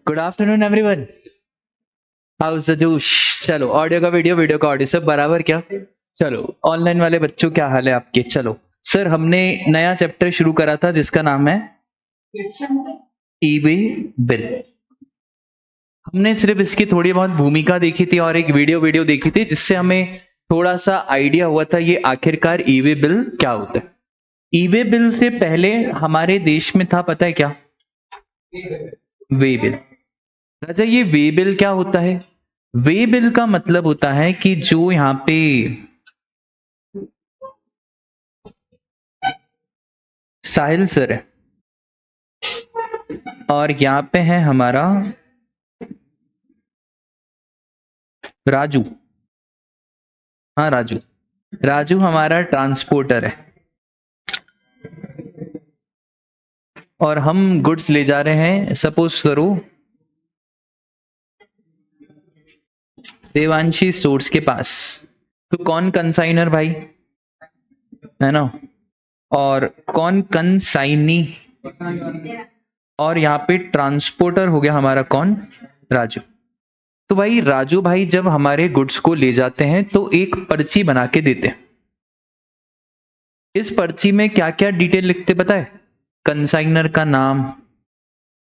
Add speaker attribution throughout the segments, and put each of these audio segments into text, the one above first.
Speaker 1: Good afternoon everyone. House the जोश। चलो audio का वीडियो, वीडियो का ऑडियो, सब बराबर क्या? चलो ऑनलाइन वाले बच्चों क्या हाल है आपके? चलो सर, हमने नया चैप्टर शुरू करा था जिसका नाम है ई वे बिल। हमने सिर्फ इसकी थोड़ी बहुत भूमिका देखी थी और एक वीडियो देखी थी जिससे हमें थोड़ा सा आइडिया हुआ था ये आखिरकार ई वे बिल क्या होता है। ई वे बिल से पहले हमारे देश में था, पता है क्या? Way bill. राजा, ये वे बिल क्या होता है? वे बिल का मतलब होता है कि जो यहाँ पे साहिल सर है और यहाँ पे है हमारा राजू। हाँ राजू, राजू हमारा ट्रांसपोर्टर है और हम गुड्स ले जा रहे हैं, सपोज करो देवांशी स्टोर्स के पास। तो कौन कंसाइनर भाई है ना, और कौन कंसाइनी, और यहाँ पे ट्रांसपोर्टर हो गया हमारा कौन? राजू। तो भाई राजू भाई जब हमारे गुड्स को ले जाते हैं तो एक पर्ची बना के देते हैं। इस पर्ची में क्या क्या डिटेल लिखते पता है? कंसाइनर का नाम,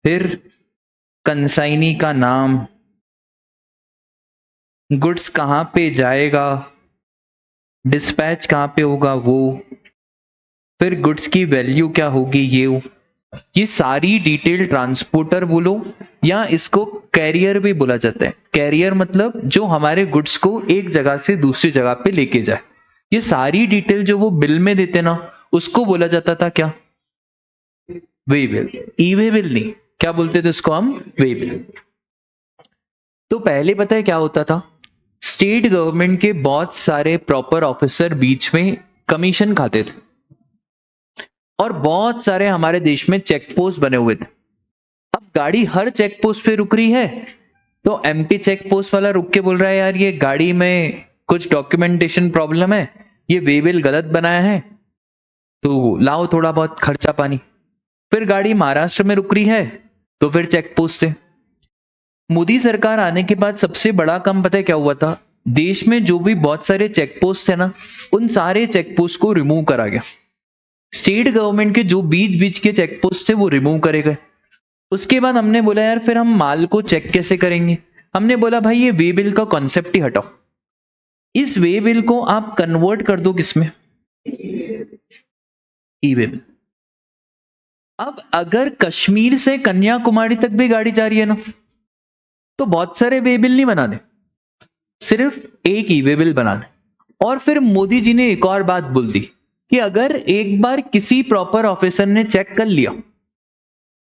Speaker 1: फिर कंसाइनी का नाम, गुड्स कहाँ पे जाएगा, डिस्पैच कहाँ पे होगा वो, फिर गुड्स की वैल्यू क्या होगी, ये सारी डिटेल ट्रांसपोर्टर बोलो या इसको कैरियर भी बोला जाता है। कैरियर मतलब जो हमारे गुड्स को एक जगह से दूसरी जगह पे लेके जाए। ये सारी डिटेल जो वो बिल में देते ना, उसको बोला जाता था क्या? Way bill. ई वे बिल नहीं, क्या बोलते थे उसको हम? Way bill. तो पहले पता है क्या होता था? स्टेट गवर्नमेंट के बहुत सारे प्रॉपर ऑफिसर बीच में कमीशन खाते थे और बहुत सारे हमारे देश में चेक पोस्ट बने हुए थे। अब गाड़ी हर चेक पोस्ट पे रुक रही है तो एमपी चेक पोस्ट वाला रुक के बोल रहा है यार ये गाड़ी में कुछ डॉक्यूमेंटेशन प्रॉब्लम है, ये वे बिल गलत बनाया है, तो लाओ थोड़ा बहुत खर्चा पानी। फिर गाड़ी महाराष्ट्र में रुक रही है तो फिर चेक पोस्ट से। मोदी सरकार आने के बाद सबसे बड़ा काम पता है क्या हुआ था? देश में जो भी बहुत सारे चेक पोस्ट थे ना, उन सारे चेक पोस्ट को रिमूव करा गया। स्टेट गवर्नमेंट के जो बीच बीच के चेक पोस्ट थे वो रिमूव करे गए। उसके बाद हमने बोला यार फिर हम माल को चेक कैसे करेंगे? हमने बोला भाई ये वे बिल का कॉन्सेप्ट ही हटाओ, इस वे बिल को आप कन्वर्ट कर दो किसमें? E way bill. अब अगर कश्मीर से कन्याकुमारी तक भी गाड़ी जा रही है ना, तो बहुत सारे वे बिल नहीं बनाने, सिर्फ एक ई वे बिल बनाने। और फिर मोदी जी ने एक और बात बोल दी कि अगर एक बार किसी प्रॉपर ऑफिसर ने चेक कर लिया,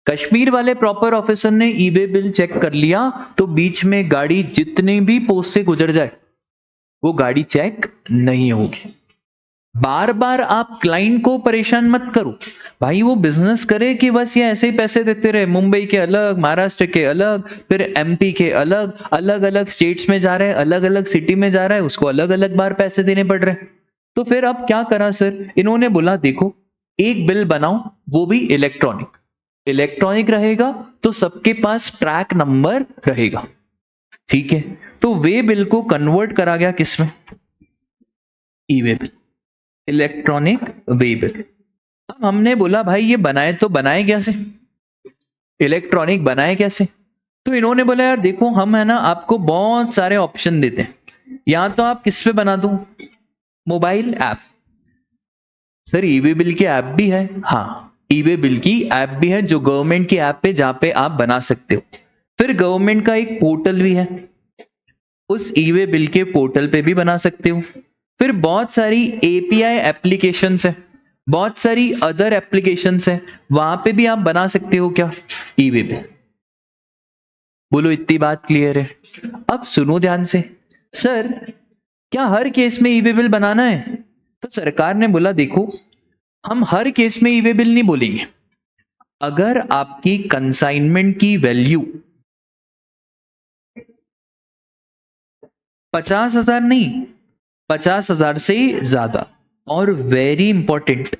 Speaker 1: कश्मीर वाले प्रॉपर ऑफिसर ने ई वे बिल चेक कर लिया, तो बीच में गाड़ी जितने भी पोस्ट से गुजर जाए वो गाड़ी चेक नहीं होगी। बार बार आप क्लाइंट को परेशान मत करो भाई, वो बिजनेस करे कि बस ये ऐसे ही पैसे देते रहे। मुंबई के अलग, महाराष्ट्र के अलग, फिर एमपी के अलग, अलग अलग स्टेट्स में जा रहे हैं, अलग अलग सिटी में जा रहा है, उसको अलग अलग बार पैसे देने पड़ रहे हैं। तो फिर अब क्या करा सर? इन्होंने बोला देखो एक बिल बनाओ, वो भी इलेक्ट्रॉनिक। इलेक्ट्रॉनिक रहेगा तो सबके पास ट्रैक नंबर रहेगा, ठीक है? तो वे बिल को कन्वर्ट करा गया किसमें? E way bill, electronic way bill. अब हमने बोला भाई ये बनाए तो बनाए कैसे, इलेक्ट्रॉनिक बनाए कैसे? तो इन्होंने बोला यार देखो हम है ना आपको बहुत सारे ऑप्शन देते हैं, या तो आप किस पे बना दो? Mobile app. सर ई वे बिल की ऐप भी है? हाँ, ई वे बिल की ऐप भी है जो गवर्नमेंट की ऐप पे, जहां पे आप बना सकते हो। फिर गवर्नमेंट का एक पोर्टल भी है, उस ई वे बिल के पोर्टल पे भी बना सकते हो। फिर बहुत सारी एपीआई एप्लीकेशंस है, बहुत सारी अदर एप्लीकेशंस है, वहां पे भी आप बना सकते हो क्या? ई वे बिल। बोलो इतनी बात क्लियर है? अब सुनो ध्यान से। सर क्या हर केस में ई वे बिल बनाना है? तो सरकार ने बोला देखो हम हर केस में ई वे बिल नहीं बोलेंगे। अगर आपकी कंसाइनमेंट की वैल्यू 50,000 नहीं, 50,000 से ज्यादा, और वेरी इंपॉर्टेंट,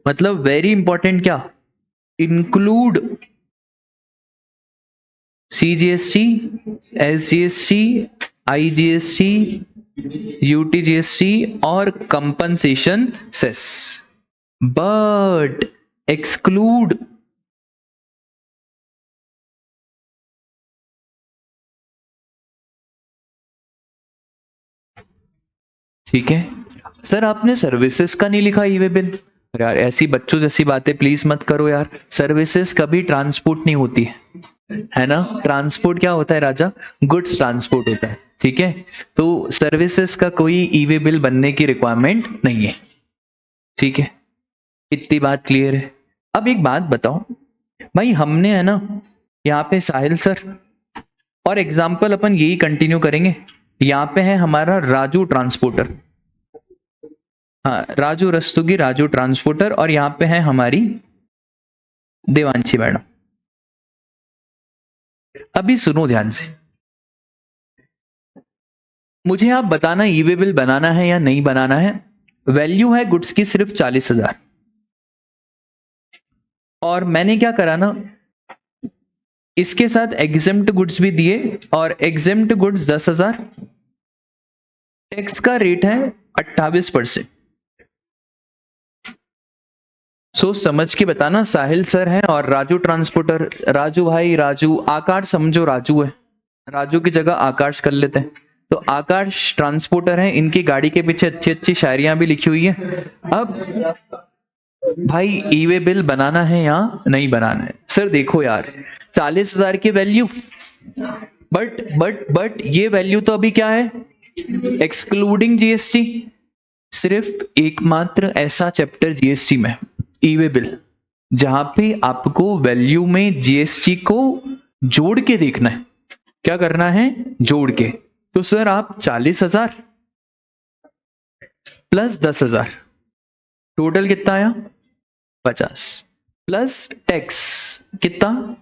Speaker 1: मतलब वेरी इंपॉर्टेंट क्या? Include CGST, SGST, IGST, UTGST और कंपनसेशन सेस, बट एक्सक्लूड ठीक है। सर आपने सर्विसेज का नहीं लिखा ई वे बिल। यार ऐसी बच्चों जैसी बातें प्लीज मत करो यार, सर्विसेज कभी ट्रांसपोर्ट नहीं होती है ना। ट्रांसपोर्ट क्या होता है राजा, गुड्स ट्रांसपोर्ट होता है, ठीक है। तो सर्विसेज का कोई ई वे बिल बनने की रिक्वायरमेंट नहीं है, ठीक है। इतनी बात क्लियर है। अब एक बात बताओ भाई, हमने है ना यहाँ पे साहिल सर, और एग्जाम्पल अपन यही कंटिन्यू करेंगे। यहाँ पे है हमारा राजू ट्रांसपोर्टर, हाँ राजू रस्तोगी, राजू ट्रांसपोर्टर, और यहाँ पे है हमारी देवांशी मैडम। अभी सुनो ध्यान से, मुझे आप बताना ई वे बिल बनाना है या नहीं बनाना है। वैल्यू है गुड्स की सिर्फ 40,000, और मैंने क्या करा ना, इसके साथ एग्जेम्प्ट गुड्स भी दिए, और एग्जेम्प्ट गुड्स 10,000, टैक्स का रेट है 28%। सोच समझ के बताना। साहिल सर हैं और राजू ट्रांसपोर्टर, राजू भाई, राजू आकाश समझो, राजू है, राजू की जगह आकाश कर लेते हैं। तो आकाश ट्रांसपोर्टर है, इनकी गाड़ी के पीछे अच्छी अच्छी शायरियां भी लिखी हुई है। अब भाई ई वे बिल बनाना है या नहीं बनाना है। सर देखो यार 40,000 की वैल्यू, बट ये वैल्यू तो अभी क्या है, एक्सक्लूडिंग जीएसटी। सिर्फ एकमात्र ऐसा चैप्टर जीएसटी में ई वे बिल जहां पे आपको वैल्यू में जीएसटी को जोड़ के देखना है। क्या करना है, जोड़ के। तो सर आप 40,000 प्लस 10,000, टोटल कितना आया 50, प्लस टैक्स कितना,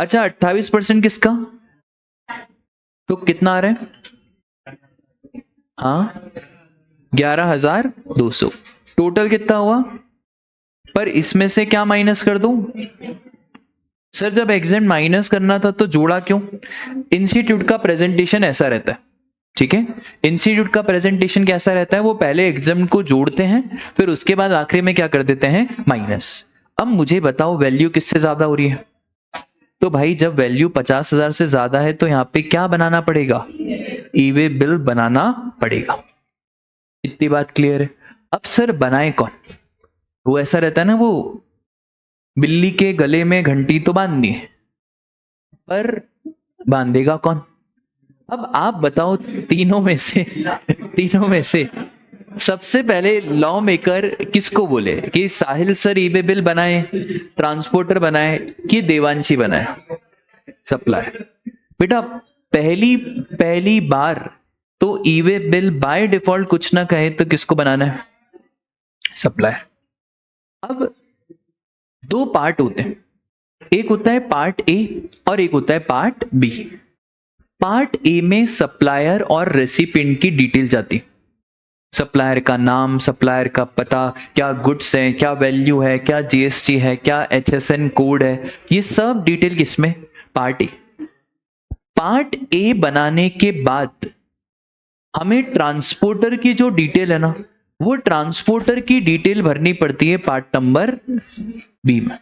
Speaker 1: अच्छा 28% किसका, तो कितना आ रहा है, हाँ 11,200, टोटल कितना हुआ। पर इसमें से क्या माइनस कर दूं, सर जब एग्जेम्ट माइनस करना था तो जोड़ा क्यों। इंस्टीट्यूट का प्रेजेंटेशन ऐसा रहता है, ठीक है। इंस्टीट्यूट का प्रेजेंटेशन कैसा रहता है, वो पहले एग्जाम को जोड़ते हैं, फिर उसके बाद आखिरी में क्या कर देते हैं, माइनस। अब मुझे बताओ वैल्यू किससे ज्यादा हो रही है। तो भाई जब वैल्यू 50,000 से ज्यादा है तो यहाँ पे क्या बनाना पड़ेगा, ई वे बिल बनाना पड़ेगा। इतनी बात क्लियर है। अब सर बनाए कौन, वो ऐसा रहता है ना, वो बिल्ली के गले में घंटी तो बांधनी है, पर बांधेगा कौन। अब आप बताओ तीनों में से सबसे पहले लॉ मेकर किसको बोले कि साहिल सर ई वे बिल बनाए, ट्रांसपोर्टर बनाए, कि देवांशी बनाए, सप्लायर। बेटा पहली पहली बार तो e way bill by default कुछ ना कहे तो किसको बनाना है, सप्लायर। अब दो पार्ट होते हैं, एक होता है पार्ट ए और एक होता है पार्ट बी। पार्ट ए में सप्लायर और रेसिपिएंट की डिटेल जाती, सप्लायर का नाम, सप्लायर का पता, क्या गुड्स है, क्या वैल्यू है, क्या जीएसटी है, क्या एचएसएन कोड है, ये सब डिटेल किसमें, पार्ट ए। पार्ट ए बनाने के बाद हमें ट्रांसपोर्टर की जो डिटेल है ना, वो ट्रांसपोर्टर की डिटेल भरनी पड़ती है पार्ट नंबर बी में।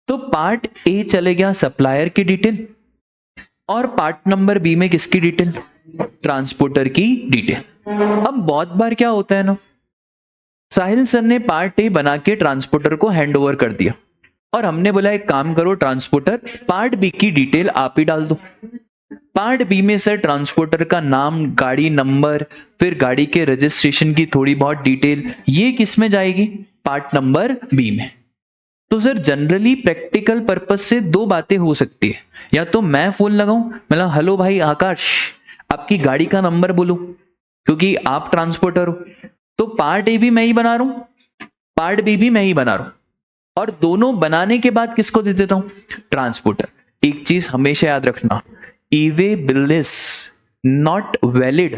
Speaker 1: तो पार्ट ए चले गया सप्लायर की डिटेल, और पार्ट नंबर बी में किसकी डिटेल, ट्रांसपोर्टर की डिटेल। अब बहुत बार क्या होता है ना, साहिल सर ने पार्ट ए बना के ट्रांसपोर्टर को हैंड ओवर कर दिया, और हमने बोला एक काम करो ट्रांसपोर्टर, पार्ट बी की डिटेल आप ही डाल दो। पार्ट बी में सर ट्रांसपोर्टर का नाम, गाड़ी नंबर, फिर गाड़ी के रजिस्ट्रेशन की थोड़ी बहुत डिटेल, ये किस में जाएगी, पार्ट नंबर बी में। तो सर जनरली प्रैक्टिकल पर्पस से दो बातें हो सकती है, या तो मैं फोन लगाऊं, मतलब हेलो भाई आकाश, आपकी गाड़ी का नंबर बोलो, क्योंकि आप ट्रांसपोर्टर हो, तो पार्ट ए भी मैं ही बना रहा हूं, पार्ट बी भी मैं ही बना रहा हूं, और दोनों बनाने के बाद किसको दे देता हूं, ट्रांसपोर्टर। एक चीज हमेशा याद रखना, e way bill is not valid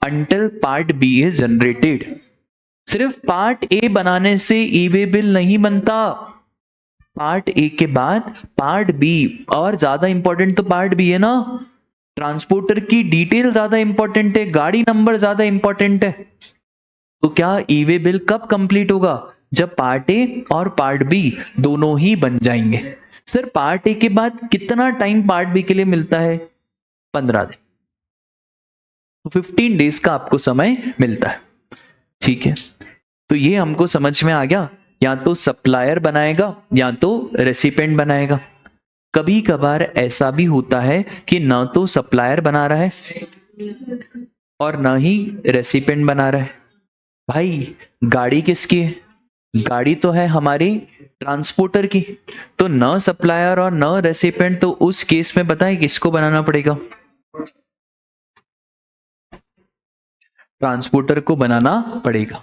Speaker 1: until part B is generated. सिर्फ पार्ट ए बनाने से ई वे बिल नहीं बनता, पार्ट ए के बाद पार्ट बी, और ज्यादा इंपॉर्टेंट तो पार्ट बी है ना, ट्रांसपोर्टर की डिटेल ज्यादा इंपॉर्टेंट है, गाड़ी नंबर ज्यादा इंपॉर्टेंट है। तो क्या ई वे बिल कब कंप्लीट होगा? जब पार्ट ए और पार्ट बी दोनों ही बन जाएंगे। सर पार्ट ए के बाद कितना टाइम पार्ट बी के लिए मिलता है? 15 दिन। तो 15 डेज का आपको समय मिलता है। ठीक है, तो ये हमको समझ में आ गया, या तो सप्लायर बनाएगा या तो रेसिपेंट बनाएगा। कभी कभार ऐसा भी होता है कि ना तो सप्लायर बना रहा है और ना ही रेसिपेंट बना रहा है। भाई गाड़ी किसकी है? गाड़ी तो है हमारी ट्रांसपोर्टर की। तो न सप्लायर और न रेसिपेंट, तो उस केस में बताएं किसको बनाना पड़ेगा? ट्रांसपोर्टर को बनाना पड़ेगा।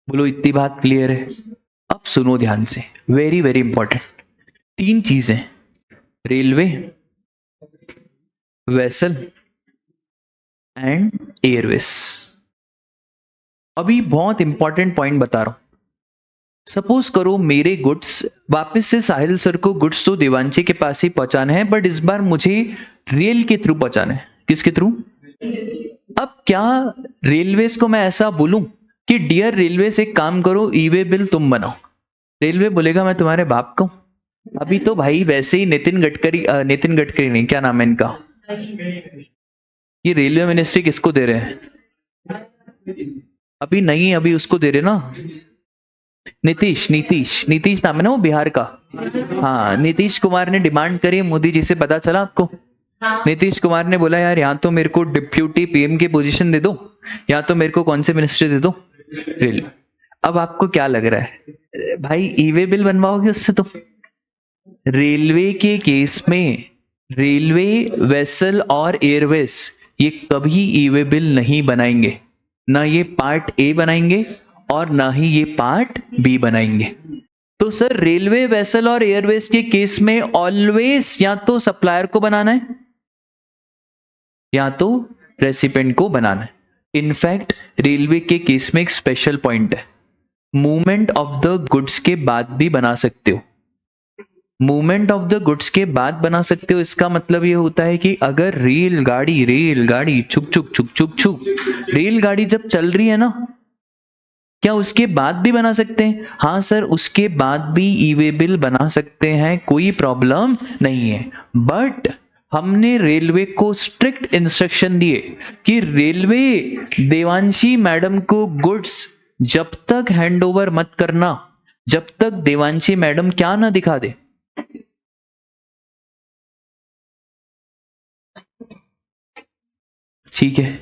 Speaker 1: बोलो इतनी बात क्लियर है? अब सुनो ध्यान से, वेरी वेरी इंपॉर्टेंट 3 चीजें, रेलवे, वेसल एंड एयरवेज। अभी बहुत इंपॉर्टेंट पॉइंट बता रहा हूं। सपोज करो मेरे गुड्स वापस से साहिल सर को गुड्स तो देवांशी के पास ही पहुंचाना है, बट इस बार मुझे रेल के थ्रू पहुंचाना है। किसके थ्रू? अब क्या रेलवेज को मैं ऐसा बोलूं कि डियर रेलवेज एक काम करो, ई वे बिल तुम बनाओ? रेलवे बोलेगा मैं तुम्हारे बाप को। अभी तो भाई वैसे ही नितिन गडकरी नहीं, क्या नाम है इनका, ये रेलवे मिनिस्ट्री किसको दे रहे हैं? अभी नहीं, अभी उसको दे रहे ना, नीतीश नीतीश नाम है ना वो, बिहार का। हाँ, नीतीश कुमार ने डिमांड करी मोदी जी से, पता चला आपको? नीतीश कुमार ने बोला यार यहाँ तो मेरे को डिप्यूटी पीएम की पोजीशन दे दो, या तो मेरे को कौन से मिनिस्ट्री दे दो, रेलवे। अब आपको क्या लग रहा है भाई, ई वे बिल बनवाओगे उससे? तो रेलवे के केस में रेलवे, वेसल और एयरवेज ये कभी ई वे बिल नहीं बनाएंगे, ना ये पार्ट ए बनाएंगे और ना ही ये पार्ट बी बनाएंगे। तो सर रेलवे, वेसल और एयरवेज के केस में ऑलवेज या तो सप्लायर को बनाना है या तो रेसिपेंट को बनाना है। इनफैक्ट रेलवे के केस में एक स्पेशल पॉइंट है, मूवमेंट ऑफ द गुड्स के बाद भी बना सकते हो। मूवमेंट ऑफ द गुड्स के बाद बना सकते हो, इसका मतलब ये होता है कि अगर रेलगाड़ी छुक छुक छुक छुक छुक रेलगाड़ी जब चल रही है ना, क्या उसके बाद भी बना सकते हैं? हाँ सर, उसके बाद भी ई वे बिल बना सकते हैं, कोई प्रॉब्लम नहीं है। बट हमने रेलवे को स्ट्रिक्ट इंस्ट्रक्शन दिए कि रेलवे देवांशी मैडम को गुड्स जब तक हैंड ओवर मत करना जब तक देवांशी मैडम क्या ना दिखा दे। ठीक है,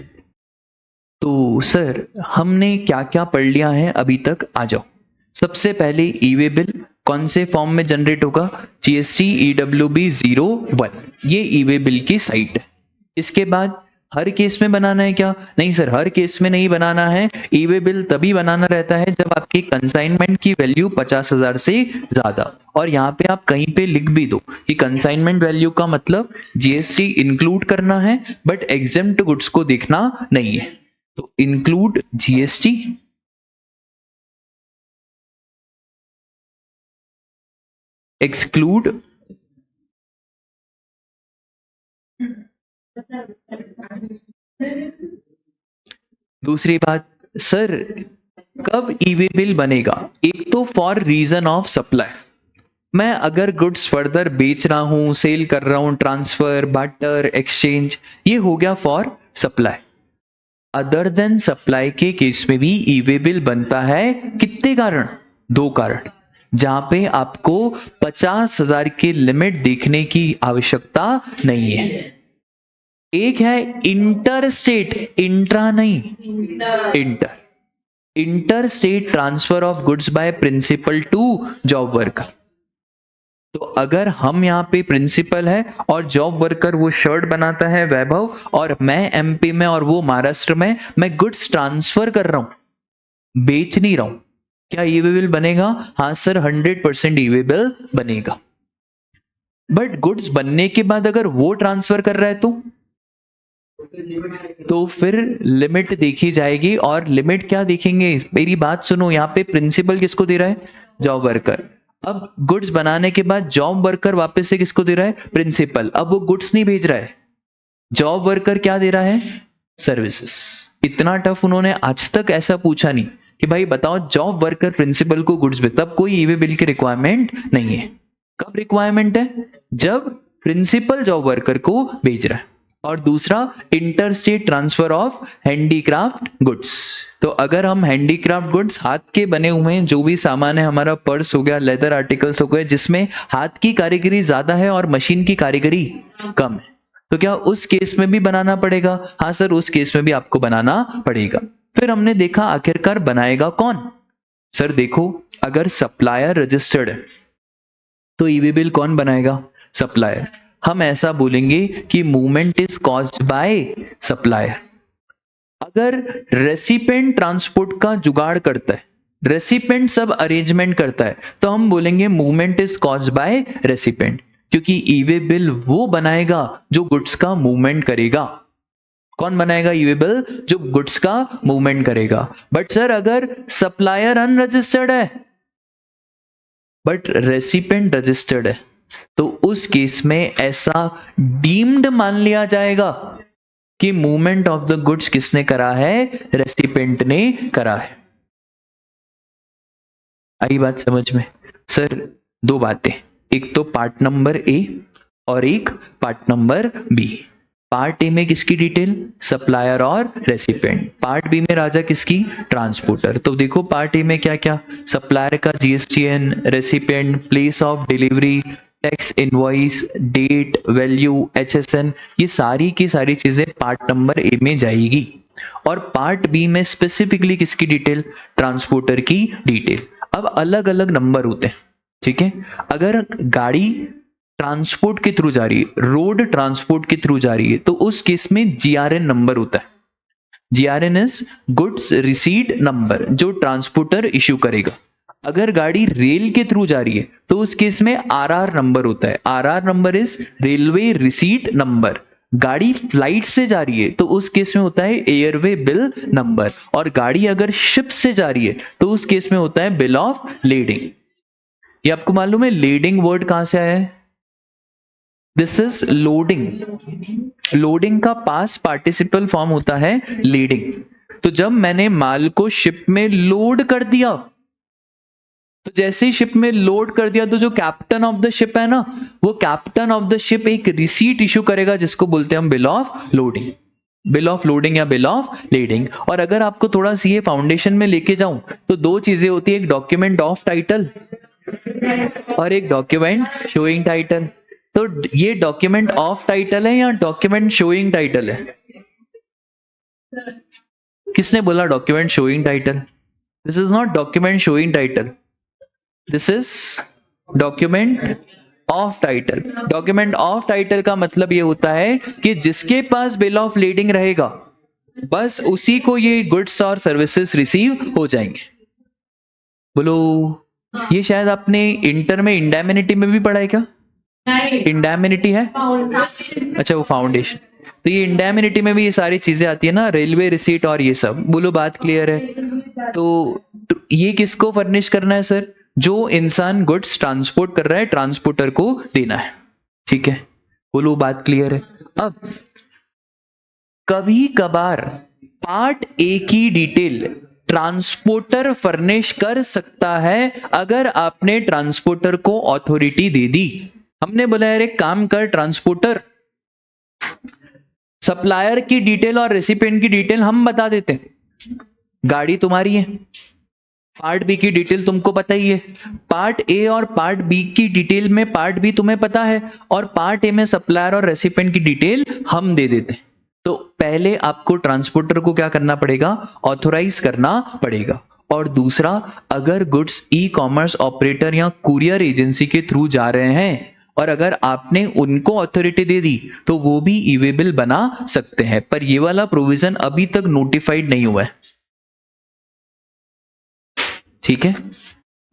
Speaker 1: तो सर हमने क्या क्या पढ़ लिया है अभी तक, आ जाओ। सबसे पहले ई वे बिल कौन से फॉर्म में जनरेट होगा? जीएसटी EWB 01, ये ई वे बिल की साइट है। इसके बाद हर केस में बनाना है क्या? नहीं सर, हर केस में नहीं बनाना है। ई वे बिल तभी बनाना रहता है जब आपकी कंसाइनमेंट की वैल्यू 50,000 से ज्यादा, और यहाँ पे आप कहीं पे लिख भी दो कि कंसाइनमेंट वैल्यू का मतलब जीएसटी इंक्लूड करना है बट एग्जेम्प्ट गुड्स को देखना नहीं है। तो इंक्लूड जीएसटी, एक्सक्लूड दूसरी बात, सर कब ई वे बिल बनेगा? एक तो फॉर रीजन ऑफ सप्लाई, मैं अगर गुड्स फर्दर बेच रहा हूं, सेल कर रहा हूं, ट्रांसफर, बार्टर, एक्सचेंज, ये हो गया for supply. Other than supply के केस में भी ई वे बिल बनता है। कितने कारण? 2 कारण, जहां पे आपको 50,000 की लिमिट देखने की आवश्यकता नहीं है। एक है इंटर स्टेट, इंट्रा नहीं, inter state transfer of goods by principal to job worker. तो अगर हम यहाँ पे प्रिंसिपल है और जॉब वर्कर वो शर्ट बनाता है वैभव, और मैं एमपी में और वो महाराष्ट्र में, मैं गुड्स ट्रांसफर कर रहा हूं, बेच नहीं रहा हूं, क्या ई वे बिल बनेगा? हाँ सर, 100% ई वे बिल बनेगा। बट गुड्स बनने के बाद अगर वो ट्रांसफर कर रहा है तो फिर लिमिट देखी जाएगी। और लिमिट क्या देखेंगे? मेरी बात सुनो, यहाँ पे प्रिंसिपल किसको दे रहा है? Job worker. अब गुड्स बनाने के बाद जॉब वर्कर वापस से किसको दे रहा है? प्रिंसिपल। अब वो गुड्स नहीं भेज रहा है, जॉब वर्कर क्या दे रहा है? सर्विसेज। इतना टफ उन्होंने आज तक ऐसा पूछा नहीं कि भाई बताओ जॉब वर्कर प्रिंसिपल को गुड्स भेज, तब कोई ईवे बिल की रिक्वायरमेंट नहीं है। कब रिक्वायरमेंट है? जब प्रिंसिपल जॉब वर्कर को भेज रहा है। और दूसरा, interstate transfer of handicraft goods. तो अगर हम हैंडीक्राफ्ट गुड्स, हाथ के बने हुए हैं जो भी सामान है, हमारा पर्स हो गया, लेदर आर्टिकल्स हो गए, जिसमें हाथ की कारीगरी ज्यादा है और मशीन की कारीगरी कम है, तो क्या उस केस में भी बनाना पड़ेगा? हाँ सर, उस केस में भी आपको बनाना पड़ेगा। फिर हमने देखा आखिरकार बनाएगा कौन? सर देखो, अगर सप्लायर रजिस्टर्ड है तो ईवी बिल कौन बनाएगा? सप्लायर। हम ऐसा बोलेंगे कि movement is caused by supplier. अगर रेसिपेंट ट्रांसपोर्ट का जुगाड़ करता है, रेसिपेंट सब अरेंजमेंट करता है, तो हम बोलेंगे movement is caused by recipient, क्योंकि ईवे बिल वो बनाएगा जो गुड्स का मूवमेंट करेगा। कौन बनाएगा ईवे बिल? जो गुड्स का मूवमेंट करेगा। बट सर अगर सप्लायर अनरजिस्टर्ड है बट रेसिपेंट रजिस्टर्ड है, तो उस केस में ऐसा डीम्ड मान लिया जाएगा कि मूवमेंट ऑफ द गुड्स किसने करा है? रेसिपेंट ने करा है। आई बात समझ में? सर दो बातें, एक तो पार्ट नंबर ए और एक part number B. Part A में किसकी डिटेल? सप्लायर और रेसिपेंट। पार्ट बी में राजा किसकी? ट्रांसपोर्टर। तो देखो पार्ट ए में क्या क्या, सप्लायर का GSTN, recipient, place of delivery, tax, invoice, date, value, HSN, ये सारी की सारी चीजें पार्ट नंबर ए में जाएगी। और पार्ट बी में स्पेसिफिकली किसकी डिटेल? ट्रांसपोर्टर की डिटेल। अब अलग अलग नंबर होते हैं, ठीक है। अगर गाड़ी ट्रांसपोर्ट के थ्रू जा रही है, रोड ट्रांसपोर्ट के थ्रू जा रही है, तो उस केस में जीआरएन नंबर होता है। GRN is goods receipt number, जो ट्रांसपोर्टर इश्यू करेगा। अगर गाड़ी रेल के थ्रू जा रही है तो उस केस में आरआर नंबर होता है। RR number is railway receipt number. गाड़ी फ्लाइट से जा रही है तो उस केस में होता है एयरवे बिल नंबर। और गाड़ी अगर शिप से जा रही है तो उस केस में होता है बिल ऑफ लेडिंग। ये आपको मालूम है लेडिंग वर्ड कहां से आया है? This is loading. लोडिंग का पास पार्टिसिपल फॉर्म होता है लीडिंग। तो जब मैंने माल को शिप में लोड कर दिया, तो जैसे ही शिप में लोड कर दिया तो जो कैप्टन ऑफ द शिप है ना, वो कैप्टन ऑफ द शिप एक रिसीट इशू करेगा जिसको बोलते हैं हम bill of loading. Bill of loading या बिल ऑफ लीडिंग। और अगर आपको थोड़ा सीए फाउंडेशन में लेके जाऊं तो दो चीजें होती है, एक डॉक्यूमेंट ऑफ टाइटल और एक डॉक्यूमेंट शोइंग टाइटल। तो ये डॉक्यूमेंट ऑफ टाइटल है या डॉक्यूमेंट शोइंग टाइटल है? किसने बोला document showing title? This is not document showing title, this is document of title. Document of title का मतलब ये होता है कि जिसके पास बिल ऑफ लीडिंग रहेगा बस उसी को ये गुड्स और सर्विसेज रिसीव हो जाएंगे। बोलो, ये शायद आपने इंटर में इंडैमिनिटी में भी पढ़ा है क्या? इंडैमिनिटी है, अच्छा वो फाउंडेशन। तो ये इंडैमिनिटी में भी ये सारी चीजें आती है ना, रेलवे रिसीट और ये सब। बोलो बात क्लियर है? तो ये किसको फर्निश करना है सर? जो इंसान गुड्स ट्रांसपोर्ट कर रहा है ट्रांसपोर्टर को देना है, ठीक है। बोलो बात क्लियर है? अब कभी कभार पार्ट ए की डिटेल ट्रांसपोर्टर फर्निश कर सकता है अगर आपने ट्रांसपोर्टर को अथॉरिटी दे दी। हमने बोला यार एक काम कर ट्रांसपोर्टर, सप्लायर की डिटेल और रेसिपिएंट की डिटेल हम बता देते हैं, गाड़ी तुम्हारी है। पार्ट बी की डिटेल तुमको पता ही है, पार्ट ए और पार्ट बी की डिटेल में पार्ट बी तुम्हें पता है और पार्ट ए में सप्लायर और रेसिपिएंट की डिटेल हम दे देते हैं। तो पहले आपको ट्रांसपोर्टर को क्या करना पड़ेगा? ऑथोराइज करना पड़ेगा। और दूसरा, अगर गुड्स ई कॉमर्स ऑपरेटर या कुरियर एजेंसी के थ्रू जा रहे हैं और अगर आपने उनको अथॉरिटी दे दी तो वो भी ई वे बिल बना सकते हैं, पर ये वाला प्रोविजन अभी तक नोटिफाइड नहीं हुआ है, ठीक है।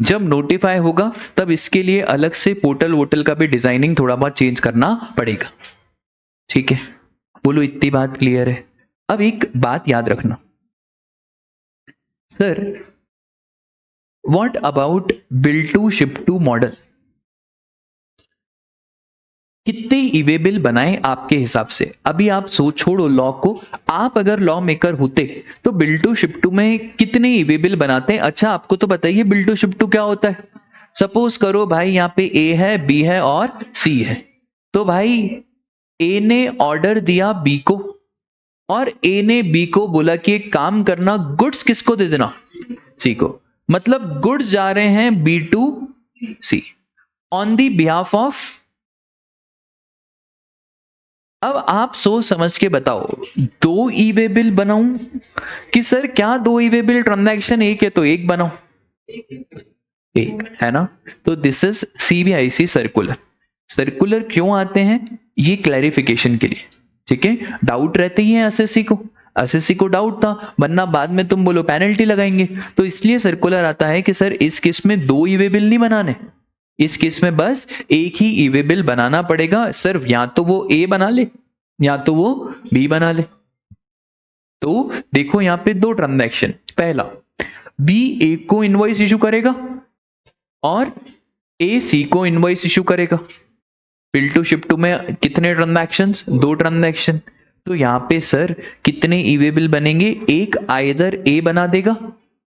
Speaker 1: जब नोटिफाई होगा तब इसके लिए अलग से पोर्टल वोटल का भी डिजाइनिंग थोड़ा बहुत चेंज करना पड़ेगा, ठीक है। बोलो इतनी बात क्लियर है? अब एक बात याद रखना sir, what about bill to ship to model? कितने ई वे बिल बनाए आपके हिसाब से? अभी आप छोड़ो लॉ को, आप अगर लॉ मेकर होते तो बिल टू शिप टू में कितने ई वे बिल बनाते? अच्छा आपको तो बताइए बिल टू शिप टू क्या होता है। सपोज करो भाई यहाँ पे ए है, बी है और सी है। तो भाई ए ने ऑर्डर दिया बी को और ए ने बी को बोला कि एक काम करना, गुड्स किसको दे देना? सी को। मतलब गुड्स जा रहे हैं B to C on the behalf of. अब आप सोच समझ के बताओ, दो ई वे बिल बनाऊं कि सर क्या दो ई वे बिल? ट्रांजैक्शन एक है तो एक बनाओ, एक है ना। तो this is CBIC circular. Circular क्यों आते हैं? ये क्लैरिफिकेशन के लिए, ठीक है। डाउट रहते ही है एसएससी को, एसएससी को डाउट था, वरना बाद में तुम बोलो पेनल्टी लगाएंगे। तो इसलिए सर्कुलर आता है कि सर इस केस में दो ई वे बिल नहीं बनाने, इस केस में बस एक ही ई वे बिल बनाना पड़ेगा। सर या तो वो ए बना ले या तो वो बी बना ले। तो देखो यहां पे दो ट्रांजैक्शन, पहला बी ए को इनवॉइस इशू करेगा और ए सी को इनवॉइस इशू करेगा। बिल टू शिप टू में कितने ट्रांजैक्शंस? दो ट्रांजैक्शन। तो यहां पे सर कितने ई वे बिल बनेंगे? एक आइदर ए बना देगा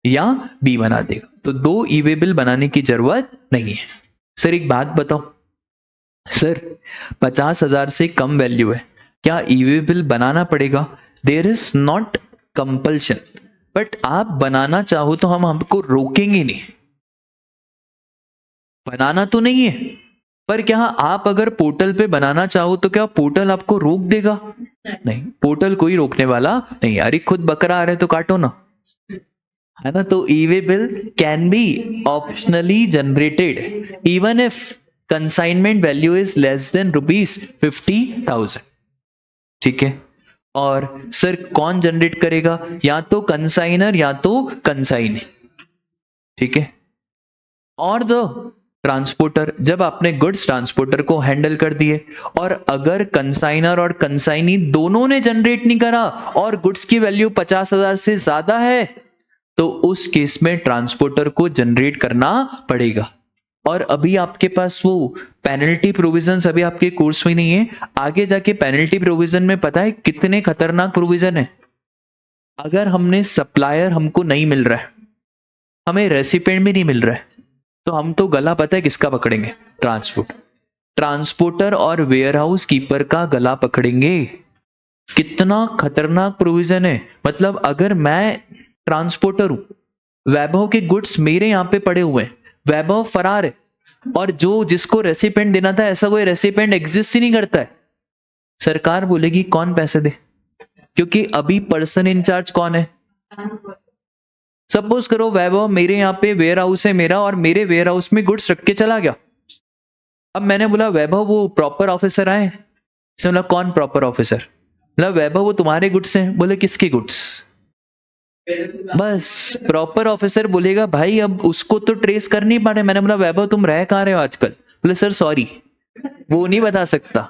Speaker 1: या बी बना देगा। तो दो ई वे बिल बनाने की जरूरत नहीं है। सर एक बात बताओ, सर 50,000 से कम वैल्यू है, क्या ई वे बिल बनाना पड़ेगा? There is not compulsion, but आप बनाना चाहो तो हम आपको रोकेंगे नहीं। बनाना तो नहीं है, पर क्या आप अगर पोर्टल पे बनाना चाहो तो क्या पोर्टल आपको रोक देगा? नहीं, पोर्टल कोई रोकने वाला नहीं। अरे खुद बकरा आ रहे तो काटो ना, है ना। तो e way bill can be optionally generated even if consignment value is less than ₹50,000, ठीक है। और सर कौन जनरेट करेगा? या तो कंसाइनर या तो कंसाइनी, ठीक है। और द ट्रांसपोर्टर, जब आपने गुड्स ट्रांसपोर्टर को हैंडल कर दिए और अगर कंसाइनर और कंसाइनी दोनों ने जनरेट नहीं करा और गुड्स की वैल्यू 50,000 से ज्यादा है, तो उस केस में ट्रांसपोर्टर को जनरेट करना पड़ेगा। और अभी आपके पास वो पेनल्टी प्रोविजंस अभी आपके कोर्स में नहीं है, आगे जाके पेनल्टी प्रोविजन में पता है कितने खतरनाक प्रोविजन है। अगर हमने सप्लायर हमको नहीं मिल रहा है, हमें रेसिपिएंट भी नहीं मिल रहा है, तो हम तो गला पता है किसका पकड़ेंगे? ट्रांसपोर्टर और वेयरहाउस कीपर का गला पकड़ेंगे। कितना खतरनाक प्रोविजन है। मतलब अगर मैं ट्रांसपोर्टर हूं, वैभव के गुड्स मेरे यहां पे पड़े हुए हैं, वैभव फरार है और जो जिसको रेसिपिएंट देना था ऐसा कोई रेसिपिएंट एग्जिस्ट ही नहीं करता है, सरकार बोलेगी कौन पैसे दे? क्योंकि अभी पर्सन इंचार्ज कौन है? सपोज करो वैभव मेरे यहाँ पे वेयर हाउस है मेरा और मेरे वेयर हाउस में गुड्स रख के चला गया। अब मैंने बोला वैभव वो प्रॉपर ऑफिसर आए, इसने बोला कौन प्रॉपर ऑफिसर? बोला वैभव वो तुम्हारे गुड्स हैं। बोले किसके गुड्स? बस प्रॉपर ऑफिसर बोलेगा भाई अब उसको तो ट्रेस कर नहीं पा रहे। मैंने बोला वैभव तुम रह कहाँ रहे हो आजकल? बोले सर सॉरी वो नहीं बता सकता।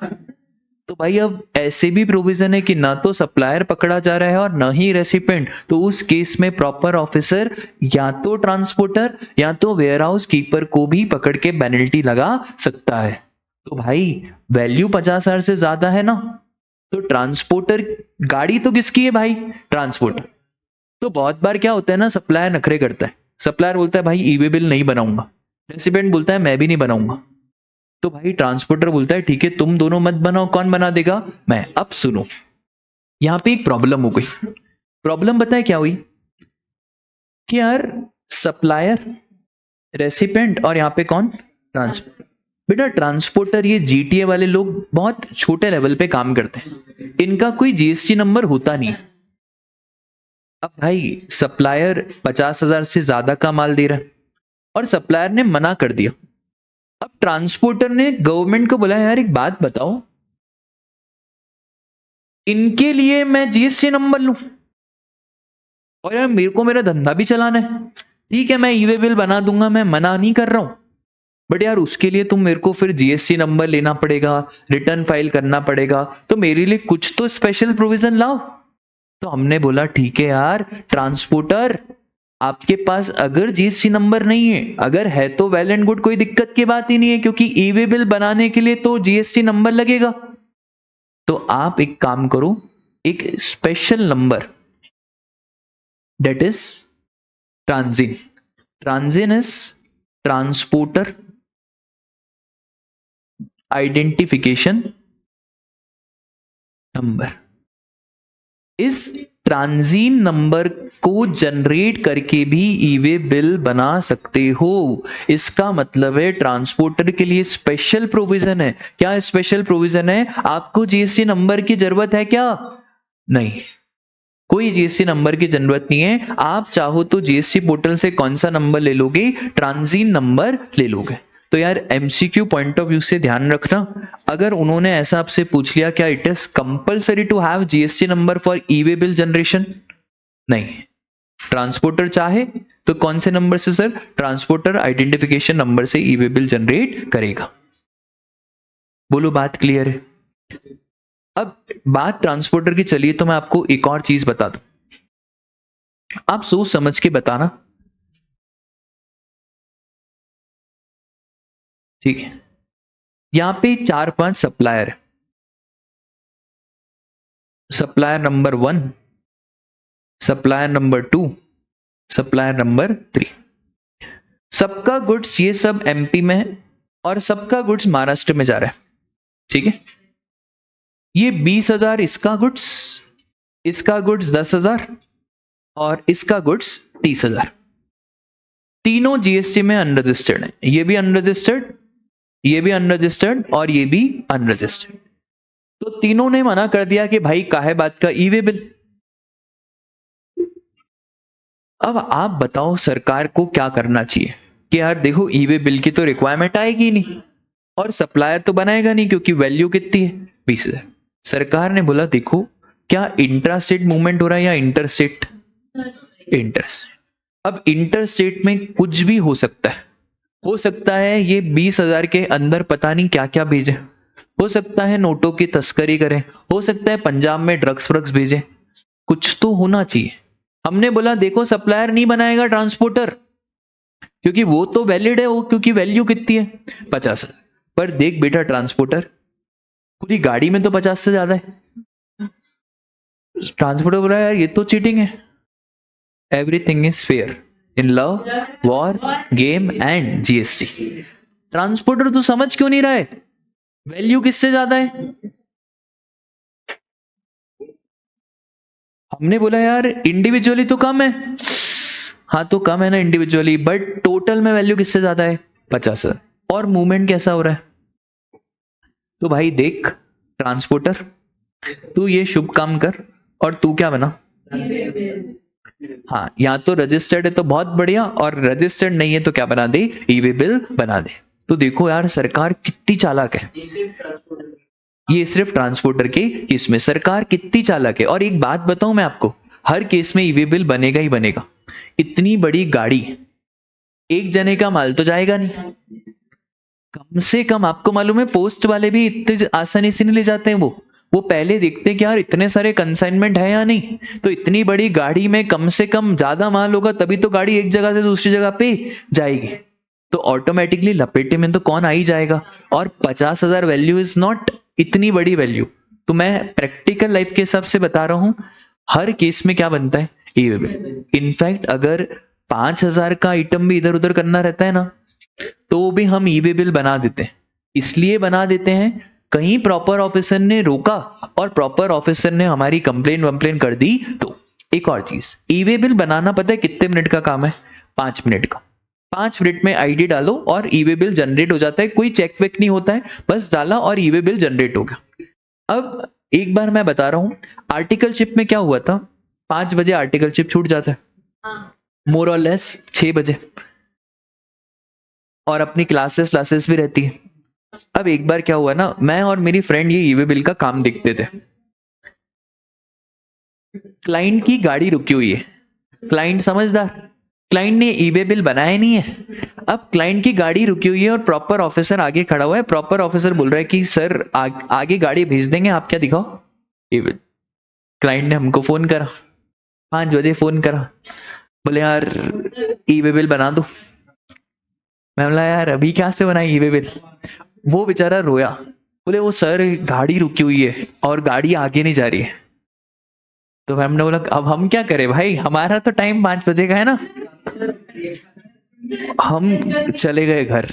Speaker 1: तो भाई अब ऐसे भी प्रोविजन है कि ना तो सप्लायर पकड़ा जा रहा है और ना ही रेसिपिएंट, तो उस केस में प्रॉपर ऑफिसर या तो ट्रांसपोर्टर या तो वेयरहाउस कीपर को भी पकड़ के पेनल्टी लगा सकता है। तो भाई वैल्यू 50,000 से ज्यादा है ना, तो ट्रांसपोर्टर गाड़ी तो किसकी है भाई? ट्रांसपोर्टर। तो बहुत बार क्या होता है ना, सप्लायर नखरे करता है। सप्लायर बोलता है भाई ई वे बिल नहीं बनाऊंगा, रेसिपिएंट बोलता है मैं भी नहीं बनाऊंगा। तो भाई ट्रांसपोर्टर बोलता है ठीक है तुम दोनों मत बनाओ, कौन बना देगा? मैं। अब सुनो, यहां पे एक प्रॉब्लम हो गई। प्रॉब्लम बताए क्या हुई कि यार सप्लायर, रेसिपिएंट और यहां पे कौन? ट्रांसपोर्टर। बेटा ट्रांसपोर्टर ये जीटीए वाले लोग बहुत छोटे लेवल पे काम करते हैं, इनका कोई जीएसटी नंबर होता नहीं। अब भाई सप्लायर 50,000 से ज्यादा का माल दे रहा है और सप्लायर ने मना कर दिया। अब ट्रांसपोर्टर ने गवर्नमेंट को बोला यार एक बात बताओ, इनके लिए मैं जीएसटी नंबर लूं और यार मेरे को मेरा धंधा भी चलाना है। ठीक है मैं ई वे बिल बना दूंगा, मैं मना नहीं कर रहा हूं, बट यार उसके लिए तुम मेरे को फिर जीएसटी नंबर लेना पड़ेगा, रिटर्न फाइल करना पड़ेगा, तो मेरे लिए कुछ तो स्पेशल प्रोविजन लाओ। तो हमने बोला ठीक है यार ट्रांसपोर्टर, आपके पास अगर जीएसटी नंबर नहीं है, अगर है तो वेल एंड गुड, कोई दिक्कत की बात ही नहीं है, क्योंकि ई वे बिल बनाने के लिए तो जीएसटी नंबर लगेगा। तो आप एक काम करो, एक special number, that is TRANSIN. TRANSIN is transporter identification number. इस ट्रांजीन नंबर को जनरेट करके भी ई वे बिल बना सकते हो। इसका मतलब है ट्रांसपोर्टर के लिए स्पेशल प्रोविजन है। क्या स्पेशल प्रोविजन है? आपको जीएसटी नंबर की जरूरत है क्या? नहीं, कोई जीएसटी नंबर की जरूरत नहीं है। आप चाहो तो जीएसटी पोर्टल से कौन सा नंबर ले लोगे? ट्रांजीन नंबर ले लोगे। तो यार एमसीक्यू पॉइंट ऑफ व्यू से ध्यान रखना, अगर उन्होंने ऐसा आपसे पूछ लिया क्या it is compulsory to have GST number for e way bill generation? नहीं। ट्रांसपोर्टर चाहे तो कौन से नंबर से सर? ट्रांसपोर्टर आइडेंटिफिकेशन नंबर से ई वे बिल जनरेट करेगा। बोलो बात क्लियर है? अब बात ट्रांसपोर्टर की चलिए, तो मैं आपको एक और चीज बता दूं, आप सोच समझ के बताना, ठीक है? यहां पे 4-5 सप्लायर है। Supplier number 1, supplier number 2, supplier number 3। सबका गुड्स ये सब एमपी में है और सबका गुड्स महाराष्ट्र में जा रहा है, ठीक है? ये 20,000 इसका गुड्स, इसका गुड्स 10,000 और इसका गुड्स 30,000। तीनों जीएसटी में अनरजिस्टर्ड है। ये भी अनरजिस्टर्ड, ये भी अनरजिस्टर्ड और ये भी अनरजिस्टर्ड। तो तीनों ने मना कर दिया कि भाई काहे बात का ई वे बिल। अब आप बताओ सरकार को क्या करना चाहिए कि यार देखो ई वे बिल की तो रिक्वायरमेंट आएगी नहीं और सप्लायर तो बनाएगा नहीं, क्योंकि वैल्यू कितनी है? 20,000। सरकार ने बोला देखो, क्या इंट्रा स्टेट मूवमेंट हो रहा है या इंटर स्टेट? Inter state. अब इंटर स्टेट में कुछ भी हो सकता है। हो सकता है ये 20,000 के अंदर पता नहीं क्या क्या भेजे, हो सकता है नोटों की तस्करी करें, हो सकता है पंजाब में ड्रग्स व्रग्स भेजे, कुछ तो होना चाहिए। हमने बोला देखो सप्लायर नहीं बनाएगा ट्रांसपोर्टर, क्योंकि वो तो वैलिड है, वो क्योंकि वैल्यू कितनी है? 50,000। पर देख बेटा ट्रांसपोर्टर, पूरी गाड़ी में तो 50 से ज्यादा है। ट्रांसपोर्टर बोला यार ये तो चीटिंग है। Everything is fair in love, war, game and GST. Transporter तो समझ क्यों नहीं रहा है? वैल्यू किससे ज्यादा है? हमने बोला यार इंडिविजुअली तो कम है। हाँ तो कम है ना इंडिविजुअली, बट टोटल में वैल्यू किससे ज्यादा है? 50,000। और मूवमेंट कैसा हो रहा है? तो भाई देख ट्रांसपोर्टर, तू ये शुभ काम कर और तू क्या बना? हाँ, या तो रजिस्टर्ड है तो बहुत बढ़िया, और रजिस्टर्ड नहीं है तो क्या बना दे? ई वे बिल बना दे। तो देखो यार सरकार कितनी चालाक है। ये सिर्फ ट्रांसपोर्टर के केस में सरकार कितनी चालाक है। और एक बात बताऊं मैं आपको, हर केस में ई वे बिल बनेगा ही बनेगा। इतनी बड़ी गाड़ी, एक जने का माल तो जाएगा नहीं। कम से कम आपको मालूम है पोस्ट वाले भी इतने आसानी से नहीं ले जाते हैं। वो पहले देखते हैं कि यार इतने सारे कंसाइनमेंट है या नहीं। तो इतनी बड़ी गाड़ी में कम से कम ज्यादा माल होगा तभी तो गाड़ी एक जगह से दूसरी जगह पे जाएगी। तो ऑटोमेटिकली लपेटे में तो कौन आ ही जाएगा। और 50,000 वैल्यू इज नॉट इतनी बड़ी वैल्यू। तो मैं प्रैक्टिकल लाइफ के हिसाब से बता रहा हूं, हर केस में क्या बनता है? E way bill. इनफैक्ट अगर 5,000 का आइटम भी इधर उधर करना रहता है ना, तो भी हम ई वे बिल बना देते हैं। इसलिए बना देते हैं, कहीं प्रॉपर ऑफिसर ने रोका और प्रॉपर ऑफिसर ने हमारी कंप्लेन वम्प्लेन कर दी तो। एक और चीज, ई वे बिल बनाना पता है कितने मिनट का काम है? 5 मिनट का। 5 मिनट में आईडी डालो और ई वे बिल जनरेट हो जाता है। कोई चेक वेक नहीं होता है, बस डाला और ई वे बिल जनरेट हो गया। अब एक बार मैं बता रहा हूं, आर्टिकल शिप में क्या हुआ था? 5 बजे आर्टिकल शिप छूट जाता है, मोर और लेस 6 बजे, और अपनी क्लासेस भी रहती है। अब एक बार क्या हुआ ना, मैं और मेरी फ्रेंड ये ई वे बिल का काम देखते थे। क्लाइंट की गाड़ी रुकी हुई है, क्लाइंट समझदार, क्लाइंट ने ई वे बिल बनाया नहीं है। अब क्लाइंट की गाड़ी रुकी हुई है और प्रॉपर ऑफिसर आगे खड़ा हुआ है। प्रॉपर ऑफिसर बोल रहा है कि सर आगे गाड़ी भेज देंगे, आप क्या दिखाओ? ई बिल। क्लाइंट ने हमको फोन करा, 5 बजे फोन करा, बोले यार ई वे बिल बना दो। मैं बोला यार अभी क्या से बनाई ई वे बिल। वो बेचारा रोया, बोले वो सर गाड़ी रुकी हुई है और गाड़ी आगे नहीं जा रही है। तो मैम ने बोला अब हम क्या करें भाई, हमारा तो टाइम 5 बजे का है ना। हम चले गए घर,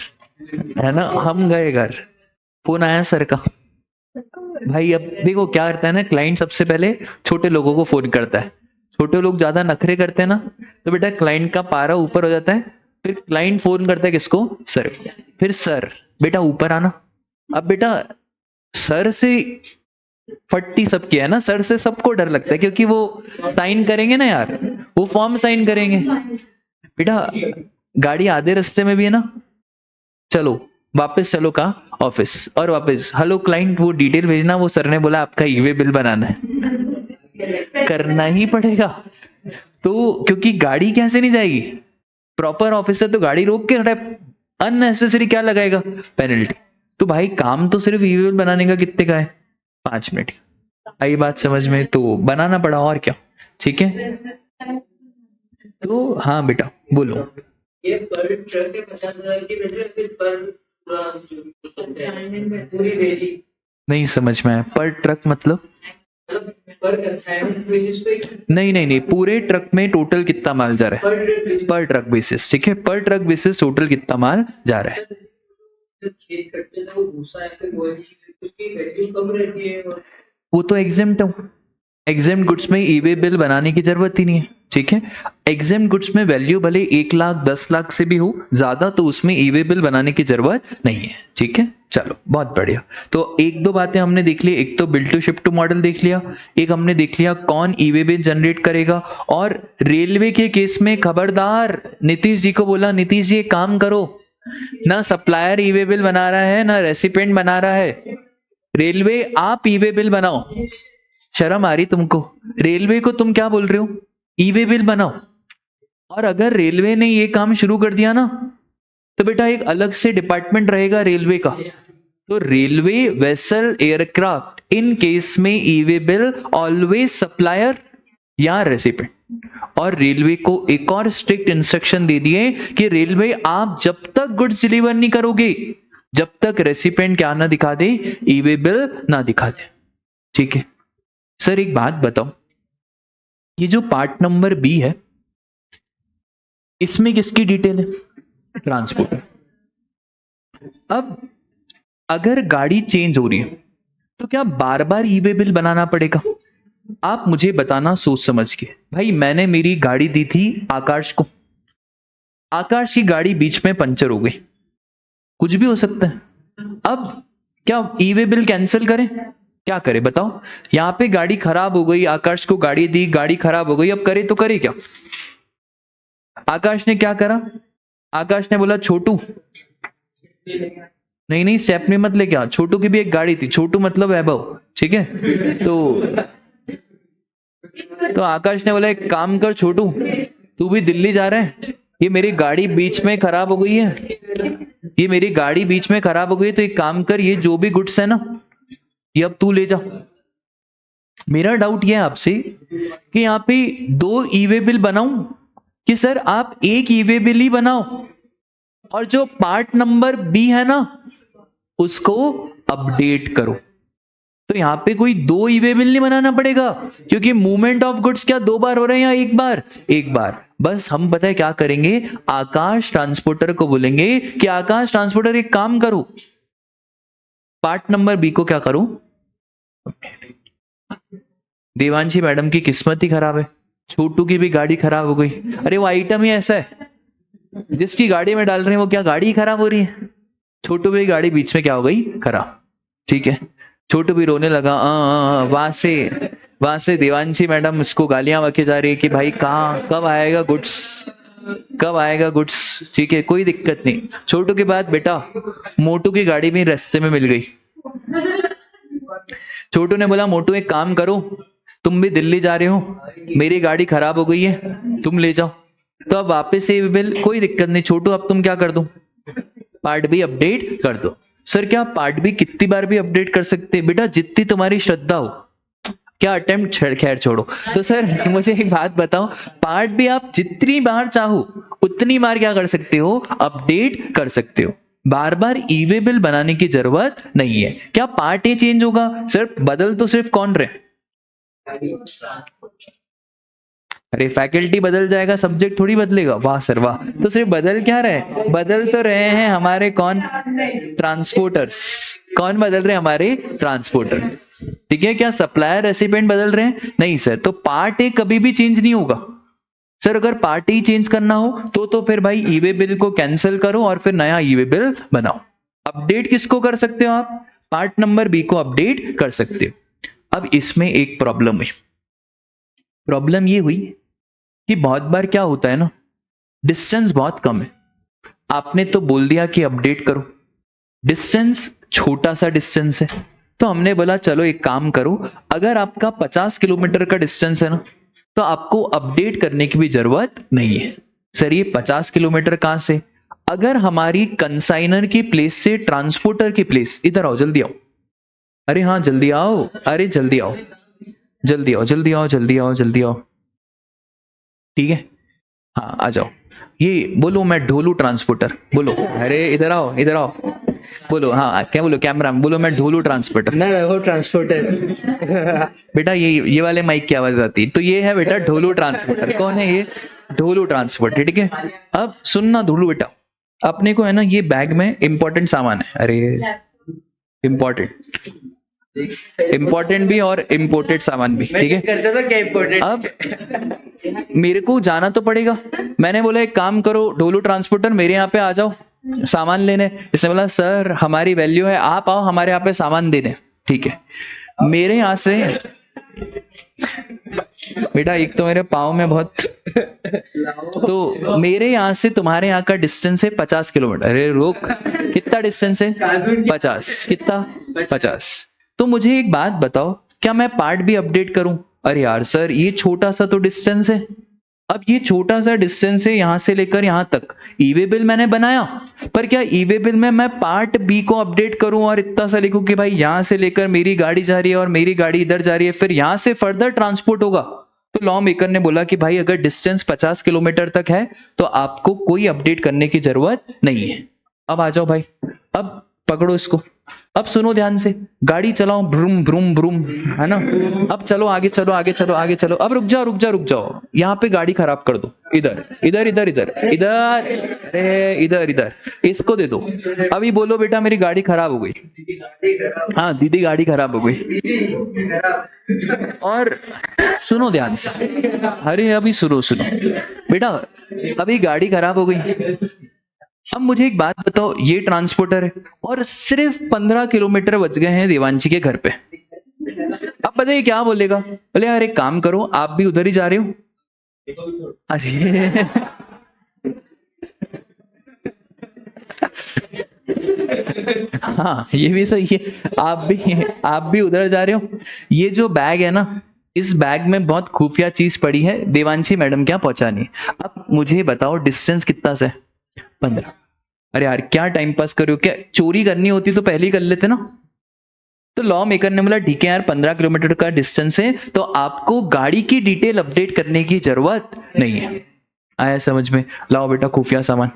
Speaker 1: है ना, हम गए घर। फोन आया सर का। भाई अब देखो क्या करता है ना, क्लाइंट सबसे पहले छोटे लोगों को फोन करता है। छोटे लोग ज्यादा नखरे करते हैं ना, तो बेटा क्लाइंट का पारा ऊपर हो जाता है। फिर क्लाइंट फोन करता है किसको, सर। फिर सर बेटा ऊपर आना। अब बेटा सर से फटती सबकी है ना, सर से सबको डर लगता है क्योंकि वो साइन करेंगे ना यार, वो फॉर्म साइन करेंगे। बेटा गाड़ी आधे रास्ते में भी है ना, चलो वापस चलो का ऑफिस, और वापस हेलो क्लाइंट वो डिटेल भेजना, वो सर ने बोला आपका ईवे बिल बनाना है। करना ही पड़ेगा। तो क्योंकि गाड़ी कैसे नहीं जाएगी, प्रॉपर ऑफिसर तो गाड़ी रोक के हटा, अननेसेसरी क्या लगाएगा पेनल्टी। तो भाई काम तो सिर्फ ईवे बिल बनाने का कितने का है, 5 मिनट। आई बात समझ में, तो बनाना पड़ा और क्या। ठीक है, तो हाँ बेटा बोलो।
Speaker 2: ये पर ट्रक है 50,000 की वैल्यू है, फिर पर पूरा पूरी रैली
Speaker 1: नहीं समझ में आया, पर ट्रक मतलब
Speaker 2: पर कंसाइनमेंट बेसिस पे
Speaker 1: नहीं, पूरे ट्रक में टोटल कितना माल जा रहा है, पर ट्रक बेसिस। ठीक है, पर ट्रक बेसिस टोटल कितना माल जा रहा है।
Speaker 2: खेत कटते हैं वो भूसा है, फिर वो उसकी वैल्यू कम रहती है और
Speaker 1: वो तो एग्जेम्प्ट हो, एग्जेम्प्ट गुड्स में ई वे बिल बनाने की जरूरत ही नहीं है। ठीक है, एग्जेम्प्ट गुड्स में वैल्यू भले 1 लाख 10 लाख से भी हो ज्यादा, तो उसमें ई वे बिल बनाने की जरूरत नहीं है। ठीक है, चलो बहुत बढ़िया। तो एक दो बातें हमने देख ली, एक तो bill to ship to model देख लिया, एक हमने देख लिया कौन ई वे बिल जनरेट करेगा। और रेलवे के केस में खबरदार, नीतीश जी को बोला नीतीश जी एक काम करो, ना सप्लायर ई वे बिल बना रहा है ना रेसिपेंट बना रहा है, रेलवे आप ई वे बिल बनाओ। शर्म आ रही तुमको, रेलवे को तुम क्या बोल रहे हो, ई वे बिल बनाओ। और अगर रेलवे ने ये काम शुरू कर दिया ना, तो बेटा एक अलग से डिपार्टमेंट रहेगा रेलवे का, तो railway vessel aircraft in case में ई वे बिल ऑलवेज सप्लायर या रेसिपेंट। और रेलवे को एक और स्ट्रिक्ट इंस्ट्रक्शन दे दिए कि रेलवे आप जब तक गुड्स डिलीवर नहीं करोगे, जब तक रेसिपेंट क्या ना दिखा दे, ई वे बिल ना दिखा दे। ठीक है सर, एक बात बताओ, ये जो पार्ट नंबर बी है इसमें किसकी डिटेल है, ट्रांसपोर्टर। अब अगर गाड़ी चेंज हो रही है तो क्या बार बार ई वे बिल बनाना पड़ेगा? आप मुझे बताना सोच समझ के। भाई मैंने मेरी गाड़ी दी थी आकाश को, आकाश की गाड़ी बीच में पंचर हो गई, कुछ भी हो सकता है। अब क्या ई वे बिल कैंसिल करें, क्या करें बताओ। यहां पे गाड़ी खराब हो गई, आकाश को गाड़ी दी, गाड़ी खराब हो गई, अब करे तो करे क्या। आकाश ने क्या करा, आकाश ने बोला छोटू, नहीं स्टेपनी मत लेके आ, छोटू की भी एक गाड़ी थी, छोटू मतलब वैभव। ठीक है, तो आकाश ने बोला एक काम कर छोटू, तू भी दिल्ली जा रहा है, ये मेरी गाड़ी बीच में खराब हो गई है, ये मेरी गाड़ी बीच में खराब हो गई है, तो एक काम कर, ये जो भी गुड्स है ना ये अब तू ले जा। मेरा डाउट यह है आपसे कि यहाँ पे 2 ई वे बिल बनाऊं कि सर आप एक ई वे बिल ही बनाओ, और जो पार्ट नंबर बी है ना उसको अपडेट करो। तो यहां पे कोई 2 ई वे बिल नहीं बनाना पड़ेगा, क्योंकि मूवमेंट ऑफ गुड्स क्या 2 बार हो रहे हैं या एक बार, एक बार। बस हम पता है क्या करेंगे, आकाश ट्रांसपोर्टर को बोलेंगे कि आकाश ट्रांसपोर्टर एक काम करो, पार्ट नंबर बी को क्या करो। देवांशी मैडम की किस्मत ही खराब है, छोटू की भी गाड़ी खराब हो गई। अरे वो आइटम ही ऐसा है, जिसकी गाड़ी में डाल रहे हैं वो क्या गाड़ी ही खराब हो रही है। छोटू भी गाड़ी बीच में क्या हो गई, खराब। ठीक है, छोटू भी रोने लगा। वहां से देवांशी मैडम उसको गालियां बके जा रही है कि भाई कहाँ, कब आएगा गुड्स, कब आएगा गुड्स। ठीक है, कोई दिक्कत नहीं। छोटू के बाद बेटा मोटू की गाड़ी भी रास्ते में मिल गई। छोटू ने बोला मोटू एक काम करो, तुम भी दिल्ली जा रहे हो, मेरी गाड़ी खराब हो गई है, तुम ले जाओ। तो अब वापस से बिल, कोई दिक्कत नहीं छोटू, अब तुम क्या कर दो, पार्ट भी अपडेट कर दो। सर क्या पार्ट भी कितनी बार भी अपडेट कर सकते हैं? बेटा जितनी तुम्हारी श्रद्धा हो, क्या अटेम्प्ट, खैर छोड़ो। तो सर मुझे एक बात बताओ, पार्ट भी आप जितनी बार चाहो उतनी बार क्या कर सकते हो, अपडेट कर सकते हो। बार बार ई वे बिल बनाने की जरूरत नहीं है। क्या पार्ट ए चेंज होगा? सर बदल तो सिर्फ कौन रहे? अरे फैकल्टी बदल जाएगा, सब्जेक्ट थोड़ी बदलेगा। वाह सर वाह। तो सिर्फ बदल क्या रहे, बदल तो रहे हैं हमारे कौन, ट्रांसपोर्टर्स। कौन बदल रहे हैं? हमारे ट्रांसपोर्टर्स। ठीक है, क्या सप्लायर रेसिपिएंट बदल रहे हैं? नहीं सर। तो पार्ट ए कभी भी चेंज नहीं होगा। सर अगर पार्ट ए चेंज करना हो तो फिर भाई ई वे बिल को कैंसिल करो और फिर नया ई वे बिल बनाओ। अपडेट किसको कर सकते हो आप? पार्ट नंबर बी को अपडेट कर सकते हो। अब इसमें एक प्रॉब्लम है। प्रॉब्लम ये हुई कि बहुत बार क्या होता है ना, डिस्टेंस बहुत कम है, आपने तो बोल दिया कि अपडेट करो, डिस्टेंस छोटा सा डिस्टेंस है, तो हमने बोला चलो एक काम करो, अगर आपका 50 किलोमीटर का डिस्टेंस है ना, तो आपको अपडेट करने की भी जरूरत नहीं है। सर ये 50 किलोमीटर कहां से? अगर हमारी कंसाइनर की प्लेस से ट्रांसपोर्टर की प्लेस, इधर आओ जल्दी आओ, अरे हाँ जल्दी आओ, अरे जल्दी आओ, जल्दी आओ जल्दी आओ जल्दी आओ जल्दी आओ। ठीक है, हाँ आ जाओ। ये बोलो मैं ढोलू ट्रांसपोर्टर, बोलो। अरे इधर आओ इधर आओ, बोलो। हाँ क्या बोलो, कैमरा में बोलो मैं ढोलू ट्रांसपोर्टर।
Speaker 2: ना वो ट्रांसपोर्टर।
Speaker 1: बेटा ये वाले माइक की आवाज आती है, तो ये है बेटा ढोलू ट्रांसपोर्टर। कौन है ये? ढोलू ट्रांसपोर्टर। ठीक है, अब सुनना ढोलू बेटा, अपने को है ना ये बैग में इंपॉर्टेंट सामान है। अरे इंपॉर्टेंट भी और इम्पोर्टेड सामान भी। ठीक है,
Speaker 2: करता था क्या इम्पोर्टेंट।
Speaker 1: अब मेरे को जाना तो पड़ेगा। मैंने बोला एक काम करो ढोलू ट्रांसपोर्टर, मेरे यहाँ पे आ जाओ सामान लेने। इसने बोला सर हमारी वैल्यू है, आप आओ हमारे यहाँ पे सामान देने। ठीक है, मेरे यहाँ से बेटा एक तो मेरे पाँव में बहुत, तो मेरे यहाँ से तुम्हारे यहाँ का डिस्टेंस है 50 किलोमीटर। अरे रोक, कितना डिस्टेंस है? 50। कितना? 50। तो मुझे एक बात बताओ, क्या मैं पार्ट भी अपडेट करूं? अरे यार सर ये छोटा सा तो डिस्टेंस है। अब ये छोटा सा डिस्टेंस है यहां से लेकर यहां तक, ई वे बिल मैंने बनाया, पर क्या ई वे बिल में मैं पार्ट बी को अपडेट करूं और इतना सा लिखूं कि भाई यहां से लेकर मेरी गाड़ी जा रही है और मेरी गाड़ी इधर जा रही है, फिर यहां से फर्दर ट्रांसपोर्ट होगा? तो लॉ मेकर ने बोला कि भाई अगर डिस्टेंस 50 किलोमीटर तक है तो आपको कोई अपडेट करने की जरूरत नहीं है। अब आ जाओ भाई, अब पकड़ो इसको, अब सुनो ध्यान से, गाड़ी चलाओ ब्रूम ब्रूम ब्रूम, है ना? अब चलो आगे चलो आगे चलो आगे चलो। अब रुक जाओ रुक जाओ रुक जाओ, यहाँ पे गाड़ी खराब कर दो। इधर इधर इधर इधर इधर, अरे इधर इधर, इसको दे दो। अभी बोलो बेटा मेरी गाड़ी खराब हो गई। हाँ दीदी गाड़ी खराब हो गई। और सुनो ध्यान से, अरे अभी सुनो सुनो बेटा, अभी गाड़ी खराब हो गई। अब मुझे एक बात बताओ, ये ट्रांसपोर्टर है और सिर्फ 15 किलोमीटर बच गए हैं देवांशी के घर पे। अब बताइए क्या बोलेगा? बोले यार एक काम करो, आप भी उधर ही जा रहे हो। अरे हाँ ये भी सही है, आप भी उधर जा रहे हो। ये जो बैग है ना, इस बैग में बहुत खुफिया चीज पड़ी है, देवांशी मैडम क्या पहुंचानी। अब मुझे बताओ डिस्टेंस कितना से? 15। अरे यार क्या टाइम पास कर रहे हो, क्या चोरी करनी होती तो पहले ही कर लेते ना। तो लॉ मेकर ने बोला ठीक है यार 15 किलोमीटर का डिस्टेंस है तो आपको गाड़ी की डिटेल अपडेट करने की जरूरत नहीं है। आया समझ में? लाओ बेटा खुफिया सामान।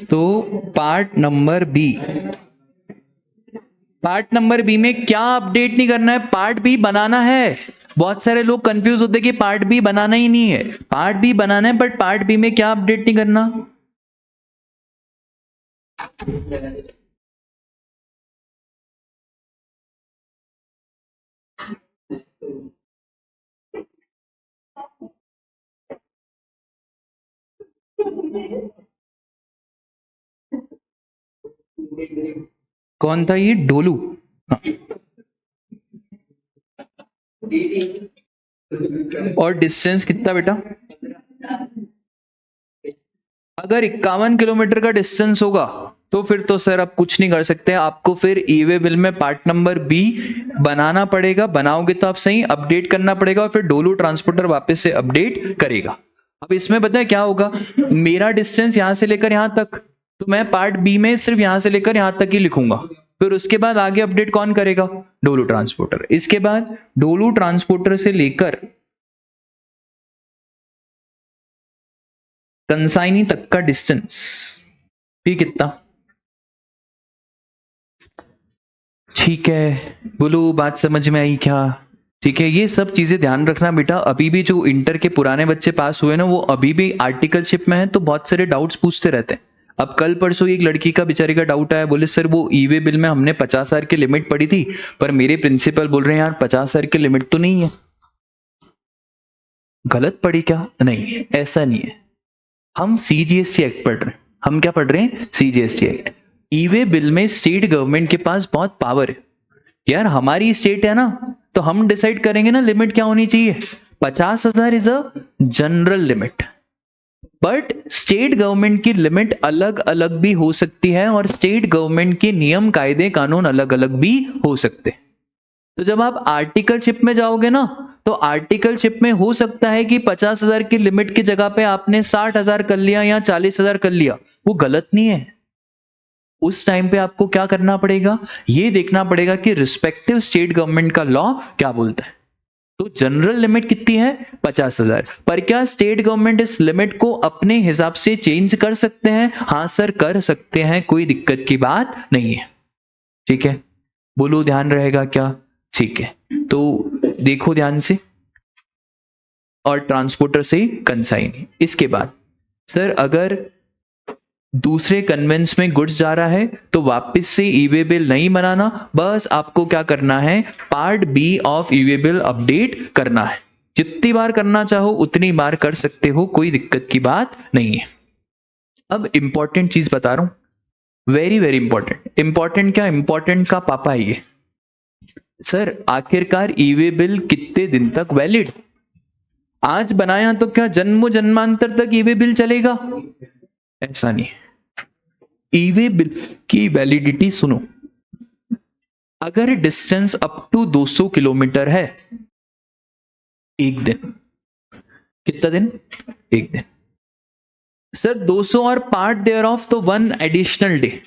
Speaker 1: तो part number B, part number B में क्या अपडेट नहीं करना है? पार्ट बी बनाना है। बहुत सारे लोग कंफ्यूज होते हैं कि पार्ट बी बनाना ही नहीं है। पार्ट बी बनाना है, बट पार्ट बी में क्या अपडेट नहीं करना? कौन था ये? डोलू। हाँ। और डिस्टेंस कितना बेटा? अगर 51 किलोमीटर का डिस्टेंस होगा तो फिर तो सर आप कुछ नहीं कर सकते, आपको फिर ई वे बिल में पार्ट नंबर बी बनाना पड़ेगा, बनाओगे तो आप सही, अपडेट करना पड़ेगा और फिर डोलू ट्रांसपोर्टर वापस से अपडेट करेगा। अब इसमें पता है क्या होगा, मेरा डिस्टेंस यहां से लेकर यहां तक, तो मैं पार्ट बी में सिर्फ यहां से लेकर यहां तक ही लिखूंगा, फिर उसके बाद आगे अपडेट कौन करेगा, डोलू ट्रांसपोर्टर। इसके बाद डोलू ट्रांसपोर्टर से लेकर कंसाइनी तक का डिस्टेंस भी कितना, ठीक है, बोलो बात समझ में आई क्या? ठीक है, ये सब चीजें ध्यान रखना बेटा। अभी भी जो इंटर के पुराने बच्चे पास हुए ना, वो अभी भी आर्टिकलशिप में है, तो बहुत सारे डाउट्स पूछते रहते हैं। अब कल परसों एक लड़की का बेचारी का डाउट आया, बोले सर वो ईवे बिल में हमने 50,000 की लिमिट पड़ी थी, पर मेरे प्रिंसिपल बोल रहे हैं यार 50,000 की लिमिट तो नहीं है। गलत पड़ी क्या? नहीं, ऐसा नहीं है। हम सीजीएसटी एक्ट पढ़ रहे हैं। हम क्या पढ़ रहे हैं? CGST act. ईवे बिल में स्टेट गवर्नमेंट के पास बहुत पावर है यार। हमारी स्टेट है ना, तो हम डिसाइड करेंगे ना लिमिट क्या होनी चाहिए। 50,000 is a general limit, but state government की लिमिट अलग अलग भी हो सकती है और स्टेट गवर्नमेंट के नियम कायदे कानून अलग अलग भी हो सकते हैं। तो जब आप आर्टिकलशिप में जाओगे ना, तो आर्टिकलशिप में हो सकता है कि 50,000 की लिमिट की जगह पे आपने 60,000 कर लिया या 40,000 कर लिया, वो गलत नहीं है। उस टाइम पे आपको क्या करना पड़ेगा, ये देखना पड़ेगा कि रिस्पेक्टिव स्टेट गवर्नमेंट का लॉ क्या बोलता है। तो जनरल लिमिट कितनी है? 50,000। पर क्या स्टेट गवर्नमेंट इस लिमिट को अपने हिसाब से चेंज कर सकते हैं? हाँ सर, कर सकते हैं, कोई दिक्कत की बात नहीं है। ठीक है, बोलो ध्यान रहेगा क्या? ठीक है, तो देखो ध्यान से, और ट्रांसपोर्टर से कंसाइन। इसके बाद सर अगर दूसरे कन्वेंस में गुड्स जा रहा है तो वापस से ईवे बिल नहीं बनाना, बस आपको क्या करना है, part B of e way bill update करना है। जितनी बार करना चाहो उतनी बार कर सकते हो, कोई दिक्कत की बात नहीं है। अब इंपॉर्टेंट चीज बता रहा हूं, वेरी वेरी इंपॉर्टेंट। इंपॉर्टेंट क्या, इंपॉर्टेंट का पापा है ये। सर आखिरकार ईवे बिल कितने दिन तक वैलिड? आज बनाया तो क्या जन्मों जन्मांतर तक ईवे बिल चलेगा? ऐसा नहीं। ईवे बिल की वैलिडिटी सुनो, अगर डिस्टेंस अप टू 200 किलोमीटर है, एक दिन, कितना दिन? एक दिन। सर 200 और पार्ट देयर ऑफ, तो वन एडिशनल डे।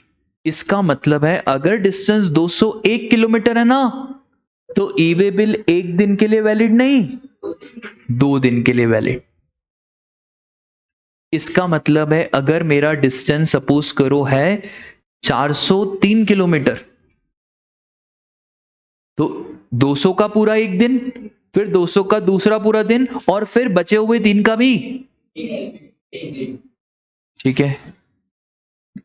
Speaker 1: इसका मतलब है अगर डिस्टेंस 201 किलोमीटर है ना, तो ईवे बिल एक दिन के लिए वैलिड नहीं, 2 दिन के लिए वैलिड। इसका मतलब है अगर मेरा डिस्टेंस सपोज करो है 403 किलोमीटर, तो 200 का पूरा एक दिन, फिर 200 का दूसरा पूरा दिन, और फिर बचे हुए 3 का भी। ठीक है,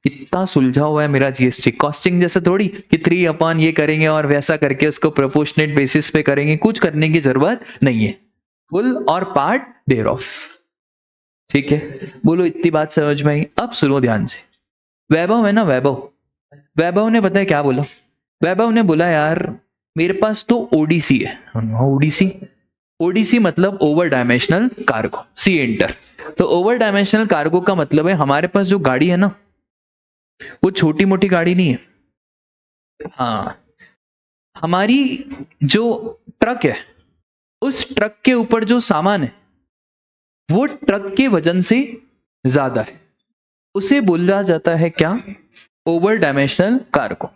Speaker 1: इतना सुलझा हुआ है मेरा जीएसटी। कॉस्टिंग जैसे थोड़ी कि 3 अपॉन ये करेंगे और वैसा करके उसको प्रोपोर्शनेट बेसिस पे करेंगे, कुछ करने की जरूरत नहीं है। फुल और पार्ट देयर ऑफ। ठीक है, बोलो इतनी बात समझ में आई? अब सुनो ध्यान से। वैभव है ना, वैभव, वैभव ने पता है क्या बोला? वैभव ने बोला यार मेरे पास तो ओडीसी है। ओडीसी, ओडीसी मतलब over dimensional cargo, C enter. तो ओवर डायमेंशनल कार्गो का मतलब है हमारे पास जो गाड़ी है ना, वो छोटी मोटी गाड़ी नहीं है। हाँ, हमारी जो ट्रक है, उस ट्रक के ऊपर जो सामान है वो ट्रक के वजन से ज्यादा है, उसे बोला जाता है क्या? Over dimensional cargo.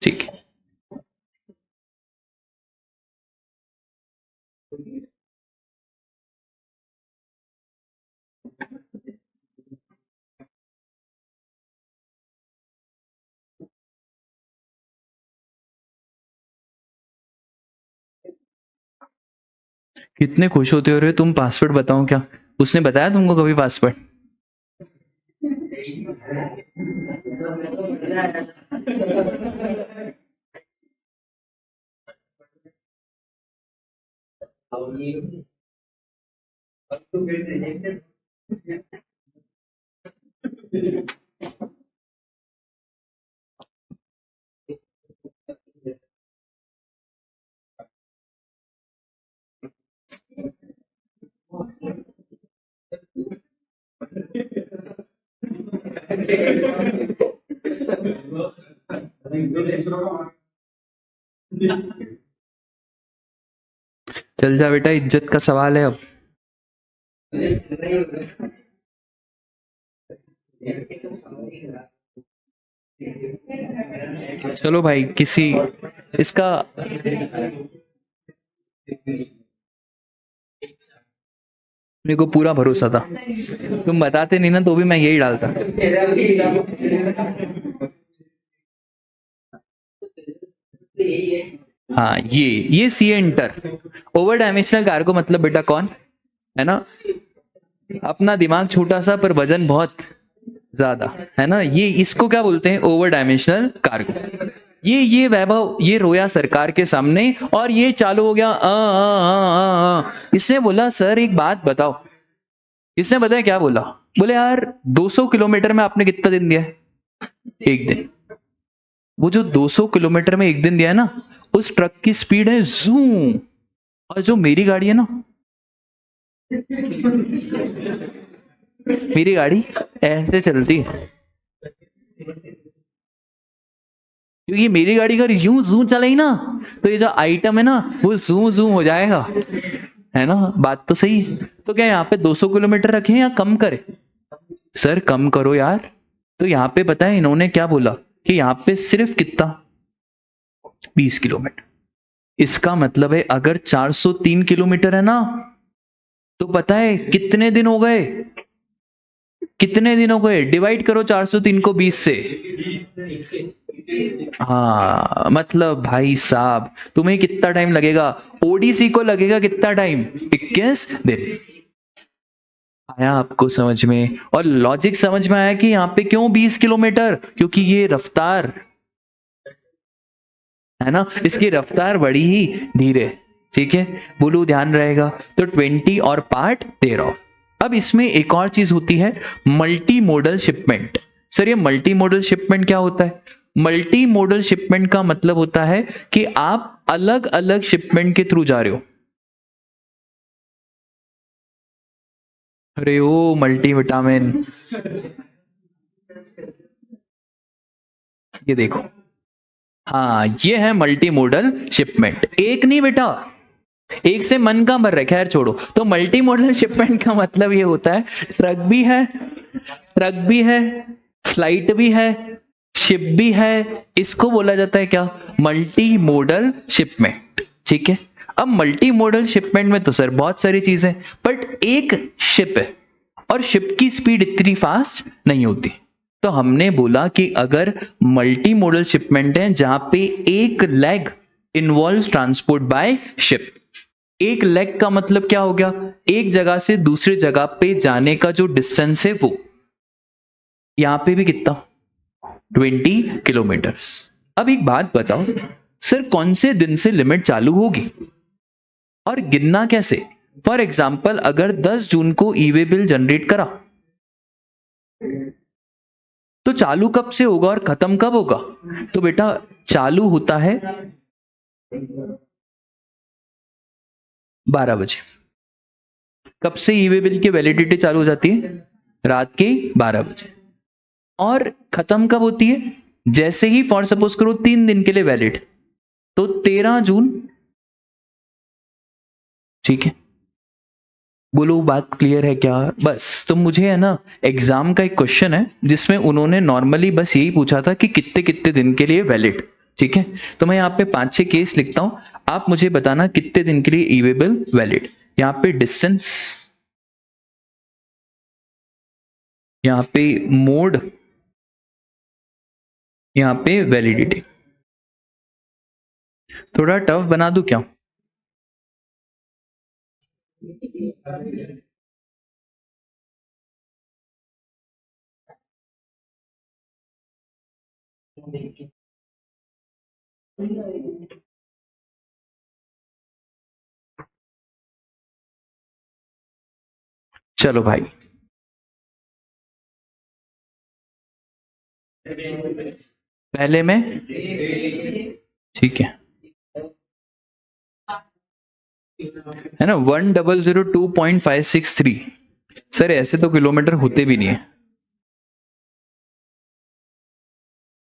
Speaker 1: ठीक है, कितने खुश होते हो रहे तुम? पासवर्ड बताओ क्या? उसने बताया तुमको कभी पासवर्ड? चल जा बेटा, इज्जत का सवाल है अब। चलो भाई, किसी इसका मेरे को पूरा भरोसा था, तुम बताते नहीं ना तो भी मैं यही डालता। हाँ, ये C inter over dimensional cargo मतलब बेटा कौन है ना, अपना दिमाग छोटा सा पर वजन बहुत ज्यादा, है ना, ये इसको क्या बोलते हैं, ओवर डायमेंशनल कार्गो। ये वैभव ये रोया सरकार के सामने और ये चालू हो गया इसने बोला सर एक बात बताओ, इसने बताया क्या बोला, बोले यार 200 किलोमीटर में आपने कितना दिन दिया है, एक दिन। वो जो 200 किलोमीटर में एक दिन दिया है ना, उस ट्रक की स्पीड है जूम, और जो मेरी गाड़ी है ना, मेरी गाड़ी ऐसे चलती है, क्योंकि मेरी गाड़ी अगर यूं जूम चलाई ना तो ये जो आइटम है ना वो जूम जूम हो जाएगा, है ना, बात तो सही है। तो क्या यहाँ पे 200 किलोमीटर रखें या कम करें, सर कम करो यार। तो यहाँ पे पता है इन्होंने क्या बोला कि यहाँ पे सिर्फ कितना 20 किलोमीटर। इसका मतलब है अगर 403 किलोमीटर है ना, तो पता है कितने दिन हो गए, कितने दिन हो गए, डिवाइड करो 403 को 20 से। हाँ मतलब भाई साहब तुम्हें कितना टाइम लगेगा, ओडीसी को लगेगा कितना टाइम, 21 दिन। आया आपको समझ में, और लॉजिक समझ में आया कि यहाँ पे क्यों 20 किलोमीटर, क्योंकि ये रफ्तार है ना, इसकी रफ्तार बड़ी ही धीरे, ठीक है, बोलो ध्यान रहेगा। तो 20 और पार्ट 13। अब इसमें एक और चीज होती है मल्टी मोडल शिपमेंट। सर ये मल्टी मोडल शिपमेंट क्या होता है, मल्टी मोडल शिपमेंट का मतलब होता है कि आप अलग अलग शिपमेंट के थ्रू जा रहे हो। अरे ओ मल्टी विटामिन, ये देखो, हाँ ये है मल्टी मोडल शिपमेंट। एक नहीं बेटा, एक से मन का भर रहा है, खैर छोड़ो। तो मल्टी मॉडल शिपमेंट का मतलब ये होता है ट्रक भी है, ट्रक भी है, फ्लाइट भी है, शिप भी है, इसको बोला जाता है क्या, मल्टी मोडल शिपमेंट, ठीक है। अब मल्टी मोडल शिपमेंट में तो सर बहुत सारी चीजें, बट एक शिप है और शिप की स्पीड इतनी फास्ट नहीं होती। तो हमने बोला कि अगर मल्टी मोडल शिपमेंट है जहां पे एक leg involve transport by ship, एक लेग का मतलब क्या हो गया, एक जगह से दूसरी जगह पे जाने का जो डिस्टेंस है वो, यहां पे भी कितना 20 किलोमीटर्स। अब एक बात बताओ सर कौन से दिन से लिमिट चालू होगी और गिनना कैसे। फॉर एग्जाम्पल अगर 10 जून को ई वे बिल जनरेट करा तो चालू कब से होगा और खत्म कब होगा, तो बेटा चालू होता है 12 बजे। कब से ई वे बिल की वैलिडिटी चालू हो जाती है, रात के 12 बजे। और खत्म कब होती है, जैसे ही फॉर सपोज करो 3 दिन के लिए वैलिड, तो 13 जून, ठीक है। बोलो बात क्लियर है क्या, बस। तो मुझे है ना एग्जाम का एक क्वेश्चन है जिसमें उन्होंने नॉर्मली बस यही पूछा था कि कितने कितने दिन के लिए वैलिड, ठीक है। तो मैं यहाँ पे 5-6 केस लिखता हूं, आप मुझे बताना कितने दिन के लिए ई वे बिल वैलिड। यहाँ पे डिस्टेंस, यहाँ पे मोड, यहाँ पे वैलिडिटी। थोड़ा टफ बना दूं क्या, चलो भाई पहले में, ठीक है ना, 1,002.563। सर ऐसे तो किलोमीटर होते भी नहीं है,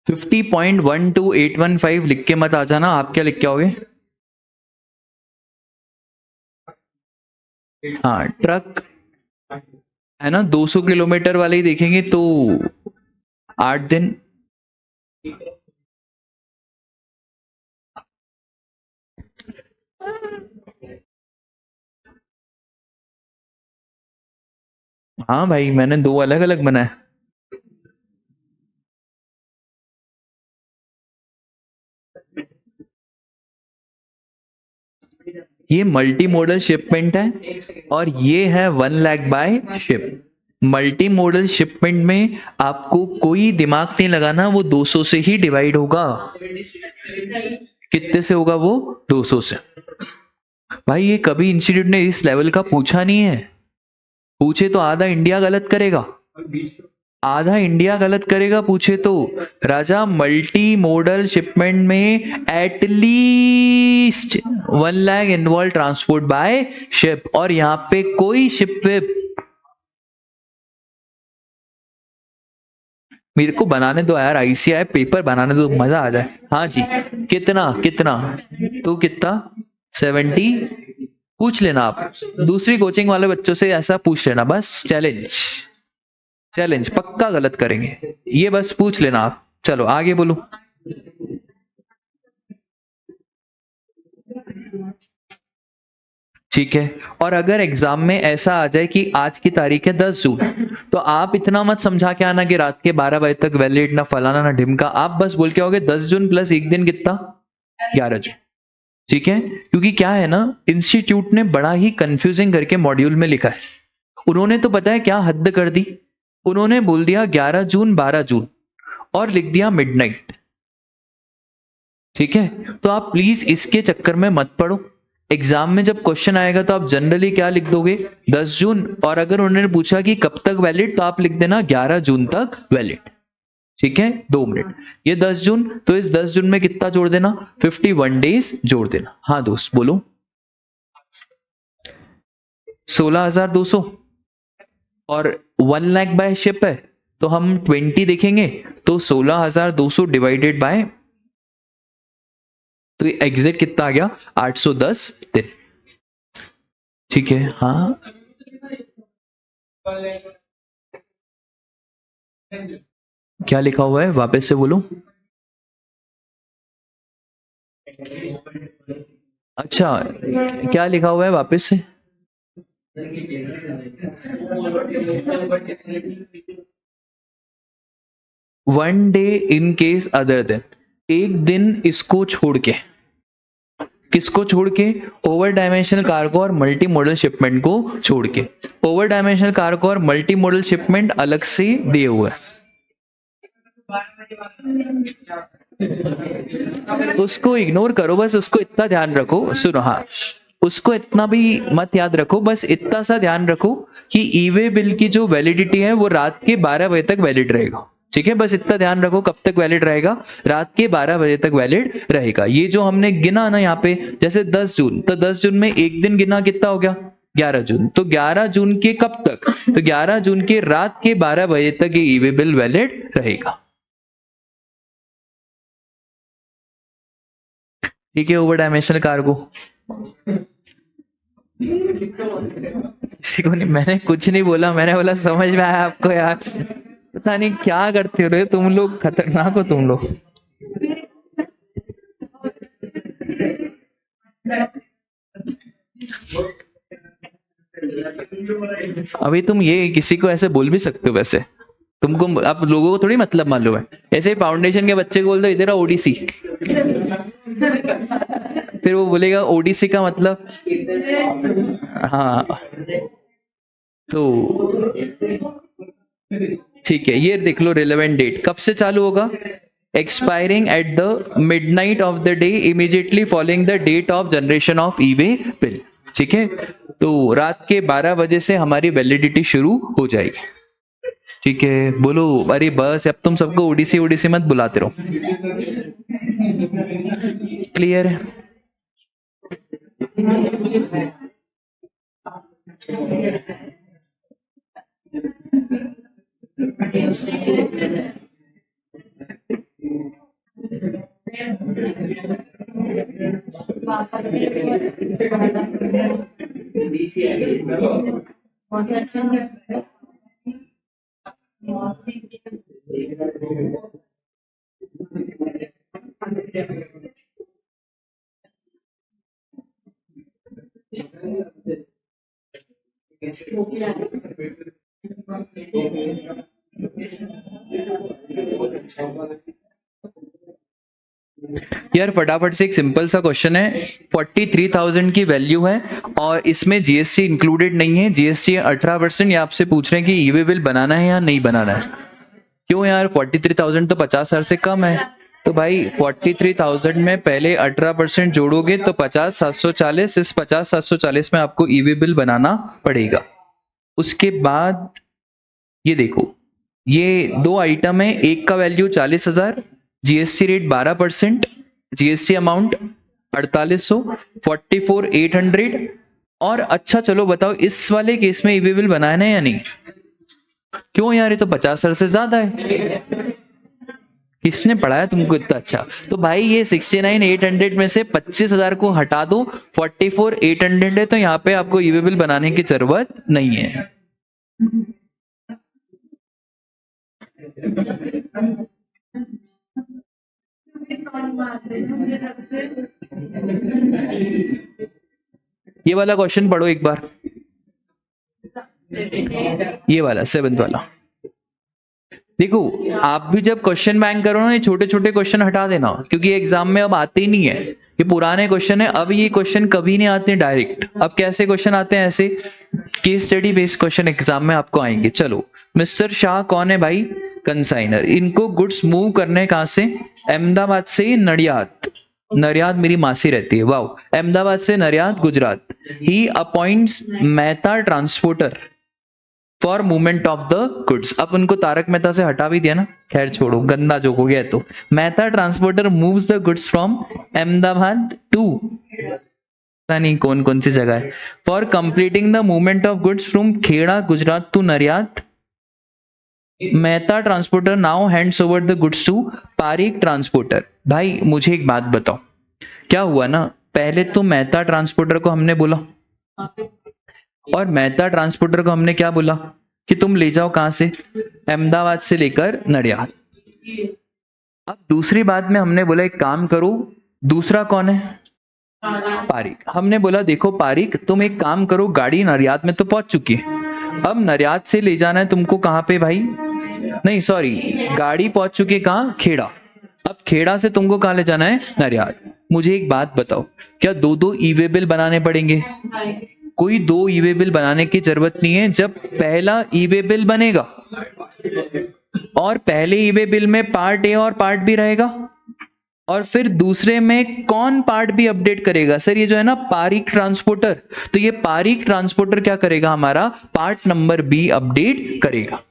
Speaker 1: 50.12815 लिख के मत आ जाना। आप क्या लिख के आओगे? हाँ, ट्रक है ना, 200 किलोमीटर वाले ही देखेंगे तो 8 दिन। हाँ भाई, मैंने दो अलग अलग बनाए। ये मल्टी मॉडल शिपमेंट है और ये है 1 lakh by ship. Multi modal shipment में आपको कोई दिमाग नहीं लगाना, वो 200 से ही डिवाइड होगा। कितने से होगा वो? 200 से। भाई ये कभी इंस्टीट्यूट ने इस लेवल का पूछा नहीं है। पूछे तो आधा इंडिया गलत करेगा, आधा इंडिया गलत करेगा पूछे तो। राजा, मल्टी मॉडल शिपमेंट में at least 1 lakh involve transport by ship, और यहाँ पे कोई शिप विप। मेरे को बनाने दो यार, आईसीआई पेपर बनाने दो, मजा आ जाए। हाँ जी, कितना कितना? तो कितना? 70? पूछ लेना आप, दूसरी कोचिंग वाले बच्चों से ऐसा पूछ लेना, बस चैलेंज। चैलेंज पक्का गलत करेंगे, ये बस पूछ लेना आप। चलो आगे बोलो। ठीक है, और अगर एग्जाम में ऐसा आ जाए कि आज की तारीख है 10 जून, तो आप इतना मत समझा के आना कि रात के 12 बजे तक वैलिड, ना फलाना ना ढिमका। आप बस बोल के आओगे 10 जून प्लस एक दिन कितना? 11 जून। ठीक है, क्योंकि क्या है ना, इंस्टीट्यूट ने बड़ा ही कंफ्यूजिंग करके मॉड्यूल में लिखा है। उन्होंने तो पता है क्या हद कर दी, उन्होंने बोल दिया 11 जून 12 जून और लिख दिया मिडनाइट। ठीक है, तो आप प्लीज इसके चक्कर में मत पड़ो। एग्जाम में जब क्वेश्चन आएगा तो आप जनरली क्या लिख दोगे? 10 जून, और अगर उन्होंने पूछा कि कब तक वैलिड, तो आप लिख देना 11 जून तक वैलिड। ठीक है, 2 मिनट। ये 10 जून, तो इस 10 जून में कितना जोड़ देना? 51 डेज जोड़ देना। हाँ दोस्त बोलो। 16,200 और 1 लाख बाय शिप है, तो हम 20 देखेंगे, तो 16,200 डिवाइडेड बाय, तो एग्जैक्ट कितना आ गया? 810 दिन। ठीक है, हाँ क्या लिखा हुआ है वापस से बोलो। अच्छा, क्या लिखा हुआ है वापस से? 1 day in case other than, एक दिन इसको छोड़ के। किसको छोड़ के? ओवर डायमेंशनल कार्गो और मल्टी मॉडल शिपमेंट को छोड़ के। ओवर डायमेंशनल कार्गो और मल्टी मॉडल शिपमेंट अलग से दिए हुए हैं, उसको इग्नोर करो, बस उसको इतना ध्यान रखो। सुनो, हाँ, उसको इतना भी मत याद रखो, बस इतना सा ध्यान रखो कि ईवे बिल की जो वैलिडिटी है वो रात के 12 बजे तक वैलिड रहेगा। ठीक है, बस इतना ध्यान रखो, कब तक वैलिड रहेगा? रात के 12 बजे तक वैलिड रहेगा। ये जो हमने गिना ना यहाँ पे, जैसे 10 जून, तो 10 जून में एक दिन गिना, कितना हो गया? 11 जून। तो 11 जून के कब तक? तो 11 जून के रात के 12 बजे तक ये ईवे बिल वैलिड रहेगा। ठीक है, ओवर डायमेंशनल कार्गो किसी को नहीं, मैंने कुछ नहीं बोला, मैंने बोला समझ में आया आपको यार? पता नहीं क्या करते हो रे तुम लोग, खतरनाक हो तुम लोग। अभी तुम ये किसी को ऐसे बोल भी सकते हो वैसे, तुमको, आप लोगों को थोड़ी मतलब मालूम है। ऐसे फाउंडेशन के बच्चे को बोल दो इधर आ ओडीसी, फिर वो बोलेगा ओडीसी का मतलब। हाँ, तो ठीक है, ये देख लो, रिलेवेंट डेट कब से चालू होगा? Expiring at the midnight of the day immediately following the date of generation of e way bill. ठीक है, तो रात के 12 बजे से हमारी वैलिडिटी शुरू हो जाएगी। ठीक है, बोलो। अरे बस अब तुम सबको ओडीसी ओडीसी मत बुलाते रहो। क्लियर है? यार फटाफट से एक सिंपल सा क्वेश्चन है। 43,000 की वैल्यू है और इसमें जीएसटी इंक्लूडेड नहीं है, जीएसटी 18%। ये आपसे पूछ रहे हैं कि ईवे बिल बनाना है या नहीं बनाना है। क्यों यार, 43,000 तो 50,000 से कम है। तो भाई 43,000 में पहले 18% जोड़ोगे तो 50,740, इस 50,740 में आपको ईवे बिल बनाना पड़ेगा। उसके बाद ये देखो, ये दो आइटम है, एक का value 40,000, GST rate 12%, GST amount 4800, 44,800। और अच्छा चलो बताओ, इस वाले केस में ईवे बिल बनाना है या नहीं? क्यों यार, ये तो 50,000 से ज्यादा है। किसने पढ़ाया तुमको इतना अच्छा? तो भाई ये 69,800 में से 25,000 को हटा दो, 44,800 है, तो यहाँ पे आपको ईवे बिल बनाने की जरूरत नहीं है। ये वाला क्वेश्चन पढ़ो एक बार, ये वाला 7th वाला। देखो, आप भी जब क्वेश्चन बैंक करो ना, ये छोटे छोटे क्वेश्चन हटा देना, क्योंकि एग्जाम में अब आते ही नहीं है, ये पुराने क्वेश्चन है। अब ये क्वेश्चन कभी नहीं आते डायरेक्ट। अब कैसे क्वेश्चन आते हैं? ऐसे case study based question exam में आपको आएंगे। चलो, मिस्टर शाह कौन है भाई? कंसाइनर। इनको गुड्स मूव करने कहां से? अहमदाबाद से नडियाद। नडियाद मेरी मासी रहती है। वाओ। अहमदाबाद से Nadiad Gujarat. He appoints Mehta transporter for movement of the goods. अब उनको तारक मेहता से हटा भी दिया ना, खैर छोड़ो, गंदा जोक हो गया। तो Mehta transporter moves the goods from Ahmedabad to, पता नहीं कौन कौन सी जगह है, for completing the movement of goods from Kheda Gujarat to Nadiad. Mehta transporter now hands over the goods to Parikh transporter. भाई मुझे एक बात बताओ, क्या हुआ ना, पहले तो मेहता ट्रांसपोर्टर को हमने बोला, और मेहता ट्रांसपोर्टर को हमने क्या बोला कि तुम ले जाओ कहां से? अहमदाबाद से लेकर नडियाद। अब दूसरी बात में हमने बोला एक काम करो, दूसरा कौन है? पारिक। हमने बोला देखो पारिक, तुम एक काम करो, गाड़ी नडियाद में तो पहुंच चुकी है, अब नडियाद से ले जाना है तुमको कहां पे भाई? नहीं सॉरी, गाड़ी पहुंच चुकी है कहां? खेड़ा। अब खेड़ा से तुमको कहां ले जाना है? नडियाद। मुझे एक बात बताओ, क्या दो दो ईवे बिल बनाने पड़ेंगे? कोई दो ईवे बिल बनाने की जरूरत नहीं है। जब पहला ईवे बिल बनेगा और पहले ईवे बिल में पार्ट ए और पार्ट बी रहेगा, और फिर दूसरे में कौन पार्ट बी अपडेट करेगा? सर ये जो है ना पारिक ट्रांसपोर्टर, तो ये पारिक ट्रांसपोर्टर क्या करेगा? हमारा पार्ट नंबर बी अपडेट करेगा।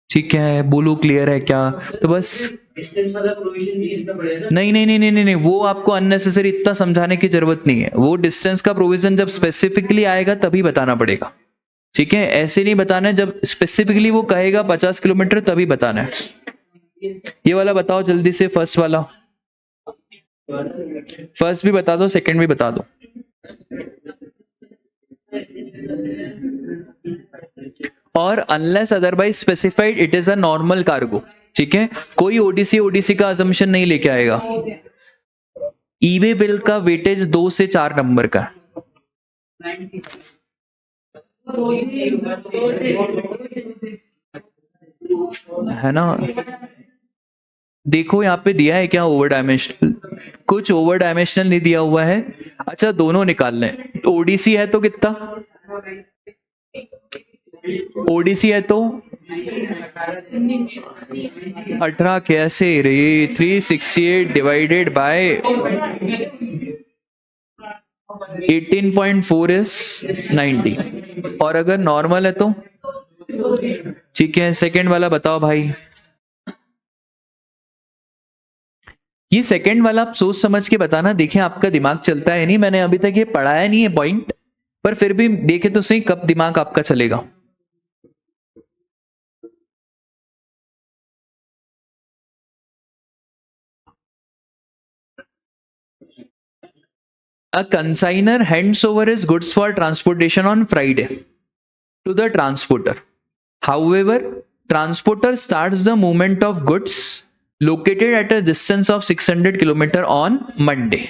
Speaker 1: ठीक है, बोलो क्लियर है क्या? तो बस
Speaker 2: डिस्टेंस वाला प्रोविजन भी इतना पड़ेगा।
Speaker 1: नहीं नहीं नहीं नहीं नहीं नहीं, वो आपको अननेसेसरी इतना समझाने की जरूरत नहीं है। वो डिस्टेंस का प्रोविजन जब स्पेसिफिकली आएगा तभी बताना पड़ेगा। ठीक है, ऐसे नहीं बताना है, जब स्पेसिफिकली वो कहेगा 50 किलोमीटर तभी बताना है। ये वाला बताओ जल्दी से, फर्स्ट वाला। फर्स्ट भी बता दो, सेकंड भी बता दो। और unless otherwise specified it is a normal cargo. ठीक है, कोई ओडीसी ओडीसी का अजम्पशन नहीं लेके आएगा। ईवे बिल का वेटेज 2 से 4 नंबर का है ना। देखो यहाँ पे दिया है क्या ओवर डायमेंशनल? कुछ ओवर डायमेंशनल नहीं दिया हुआ है। अच्छा दोनों निकाल लें। ओडीसी है तो कितना? ओडीसी है तो 18 कैसे रे? 368 डिवाइडेड बाय 18.4 इज 90। और अगर नॉर्मल है तो? ठीक है, सेकंड वाला बताओ भाई। ये सेकंड वाला आप सोच समझ के बताना, देखें आपका दिमाग चलता है नहीं। मैंने अभी तक ये पढ़ाया नहीं है पॉइंट, पर फिर भी देखे तो सही कब दिमाग आपका चलेगा। A consignor hands over his goods for transportation on Friday to the transporter. However, transporter starts the movement of goods located at a distance of 600 km on Monday.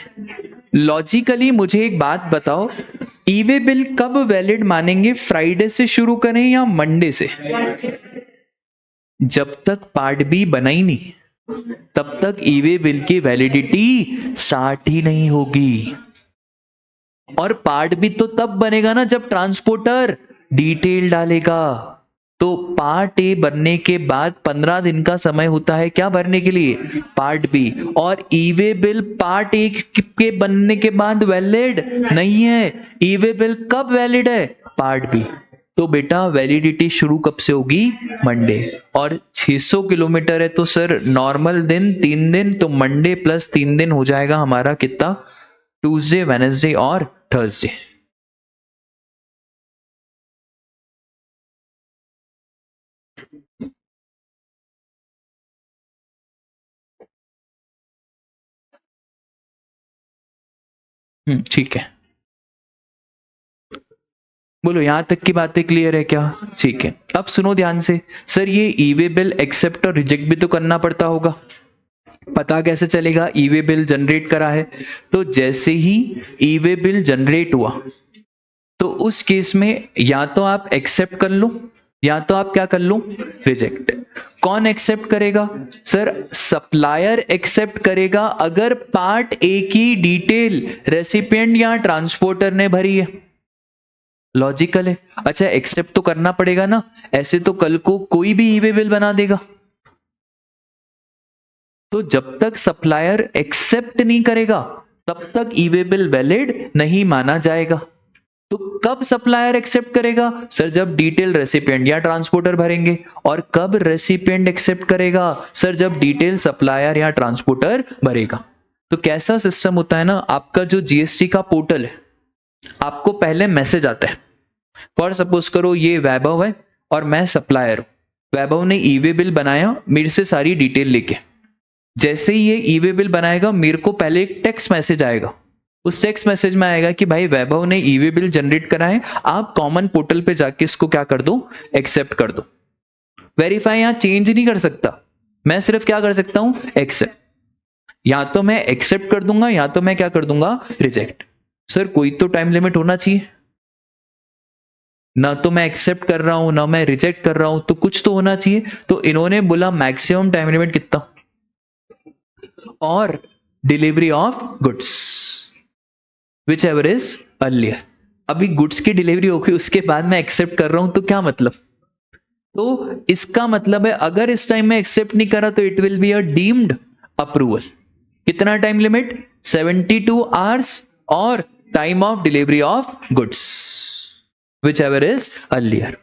Speaker 1: Logically मुझे एक बात बताओ, ई वे बिल कब valid मानेंगे? Friday से शुरू करें या मंडे से? जब तक पार्ट बी बना ही नहीं तब तक ई वे बिल की वैलिडिटी स्टार्ट ही नहीं होगी। और पार्ट बी तो तब बनेगा ना जब ट्रांसपोर्टर डिटेल डालेगा। तो पार्ट ए बनने के बाद 15 दिन का समय होता है क्या भरने के लिए? Part B. और e way bill part A के बनने के बाद वैलिड नहीं है। ई वे बिल कब वैलिड है? Part B. तो बेटा वैलिडिटी शुरू कब से होगी? मंडे। और 600 किलोमीटर है तो सर नॉर्मल दिन 3 दिन, तो मंडे प्लस 3 दिन हो जाएगा हमारा कितना? ट्यूसडे, वेडनेसडे और थर्सडे। ठीक है, बोलो यहां तक की बातें क्लियर है क्या? ठीक है, अब सुनो ध्यान से। सर ये ई वे बिल एक्सेप्ट और रिजेक्ट भी तो करना पड़ता होगा, पता कैसे चलेगा? ई वे बिल जनरेट करा है तो जैसे ही ई वे बिल जनरेट हुआ तो उस केस में या तो आप एक्सेप्ट कर लो या तो आप क्या कर लो? रिजेक्ट। कौन एक्सेप्ट करेगा? सर सप्लायर एक्सेप्ट करेगा अगर पार्ट ए की डिटेल रेसिपिएंट या ट्रांसपोर्टर ने भरी है। लॉजिकल है। अच्छा एक्सेप्ट तो करना पड़ेगा ना, ऐसे तो कल को कोई भी ई वे बिल बना देगा। तो जब तक सप्लायर एक्सेप्ट नहीं करेगा तब तक ई वे बिल वैलिड नहीं माना जाएगा। तो कब सप्लायर एक्सेप्ट करेगा? सर जब डिटेल रेसिपिएंट या ट्रांसपोर्टर भरेंगे। और कब रेसिपिएंट एक्सेप्ट करेगा? सर जब डिटेल सप्लायर या ट्रांसपोर्टर भरेगा। तो कैसा सिस्टम होता है ना, आपका जो जीएसटी का पोर्टल है, आपको पहले मैसेज आता है। फॉर सपोज करो ये वैभव है और मैं सप्लायर हूं। वैभव ने ई वे बिल बनाया मेरे से सारी डिटेल लेके। जैसे ही ये ई वे बिल बनाएगा मेरे को पहले एक टेक्स्ट मैसेज आएगा। उस टेक्स्ट मैसेज में आएगा कि भाई वैभव ने ई वे बिल जनरेट करा है, आप कॉमन पोर्टल पे जाके इसको क्या कर दो? एक्सेप्ट कर दो। वेरीफाई यहां चेंज नहीं कर सकता, मैं सिर्फ क्या कर सकता हूं? एक्सेप्ट। या तो मैं एक्सेप्ट कर दूंगा या तो मैं क्या कर दूंगा? रिजेक्ट। सर कोई तो टाइम लिमिट होना चाहिए, ना तो मैं एक्सेप्ट कर रहा हूं ना मैं रिजेक्ट कर रहा हूं, तो कुछ तो होना चाहिए। तो इन्होंने बोला मैक्सिमम टाइम लिमिट कितना? और delivery of goods which ever is earlier. अभी गुड्स की डिलीवरी हो गई उसके बाद मैं एक्सेप्ट कर रहा हूं, तो क्या मतलब? तो इसका मतलब है अगर इस टाइम में एक्सेप्ट नहीं करा तो it will be a deemed approval. कितना टाइम लिमिट? 72 आवर्स और time of delivery of goods which ever is earlier.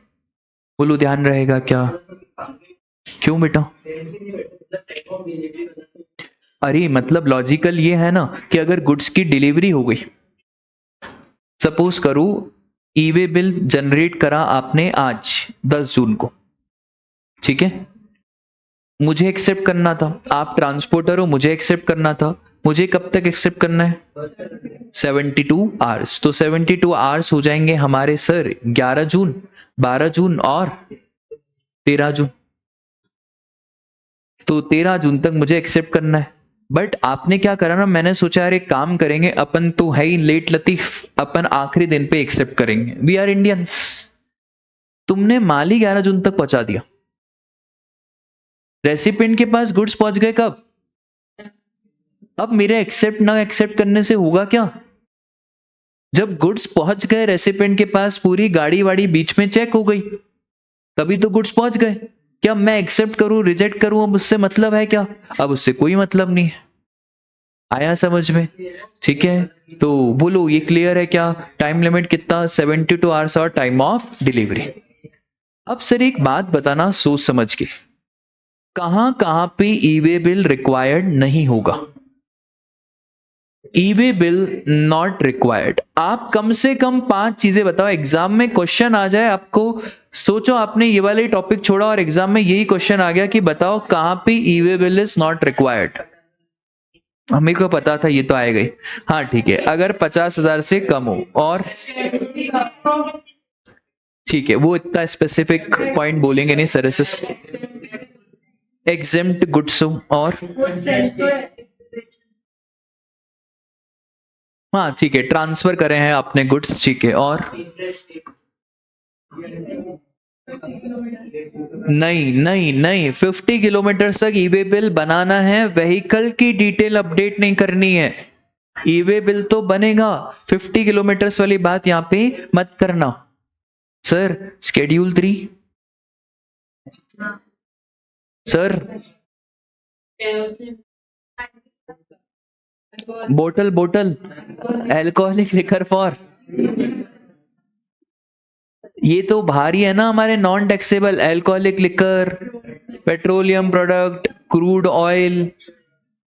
Speaker 1: बोलो ध्यान रहेगा क्या? क्यों बेटा? अरे मतलब लॉजिकल ये है ना कि अगर गुड्स की डिलीवरी हो गई, सपोज करो ई वे बिल जनरेट करा आपने आज 10 जून को, ठीक है? मुझे एक्सेप्ट करना था, आप ट्रांसपोर्टर हो, मुझे एक्सेप्ट करना था। मुझे कब तक एक्सेप्ट करना है? 72 आवर्स। तो 72 आवर्स हो जाएंगे हमारे सर 11 जून, 12 जून और 13 जून। तो 13 जून तक मुझे एक्सेप्ट करना है। बट आपने क्या करा ना, मैंने सोचा यार एक काम करेंगे, अपन तो है ही लेट लतीफ, अपन आखिरी दिन पे एक्सेप्ट करेंगे, वी आर इंडियंस। तुमने माल ही 11 जून तक पहुंचा दिया, रेसिपिएंट के पास गुड्स पहुंच गए कब? अब मेरे एक्सेप्ट ना एक्सेप्ट करने से होगा क्या? जब गुड्स पहुंच गए रेसिपिएंट के पास, पूरी गाड़ी वाड़ी बीच में चेक हो गई, तभी तो गुड्स पहुंच गए। क्या मैं एक्सेप्ट करूं रिजेक्ट करूं अब उससे मतलब है क्या? अब उससे कोई मतलब नहीं है। आया समझ में? ठीक है, तो बोलो ये क्लियर है क्या? टाइम लिमिट कितना? 72 आवर्स और टाइम ऑफ डिलीवरी। अब सर एक बात बताना सोच समझ के, कहां कहां पे ई वे बिल रिक्वायर्ड नहीं होगा? ई वे बिल नॉट रिक्वायर्ड। आप कम से कम 5 चीजें बताओ, एग्जाम में क्वेश्चन आ जाए आपको। सोचो आपने ये वाले टॉपिक छोड़ा और एग्जाम में यही क्वेश्चन आ गया कि बताओ कहां पे e way bill is not required. मेरे को पता था ये तो आएगा ही। हाँ ठीक है, अगर 50,000 से कम हो और ठीक है, वो इतना स्पेसिफिक पॉइंट बोलेंगे नहीं सर से। एग्जेम्प्ट गुड्स हो और हाँ ठीक है, ट्रांसफर करे हैं आपने गुड्स, ठीक है, और नहीं नहीं नहीं, 50 किलोमीटर तक ईवे बिल बनाना है, व्हीकल की डिटेल अपडेट नहीं करनी है। ईवे बिल तो बनेगा, 50 किलोमीटर वाली बात यहाँ पे मत करना। सर स्केड्यूल 3 सर, बोतल बोतल अल्कोहलिक लिकर फॉर, ये तो भारी है ना हमारे non taxable, alcoholic liquor, petroleum product, crude oil,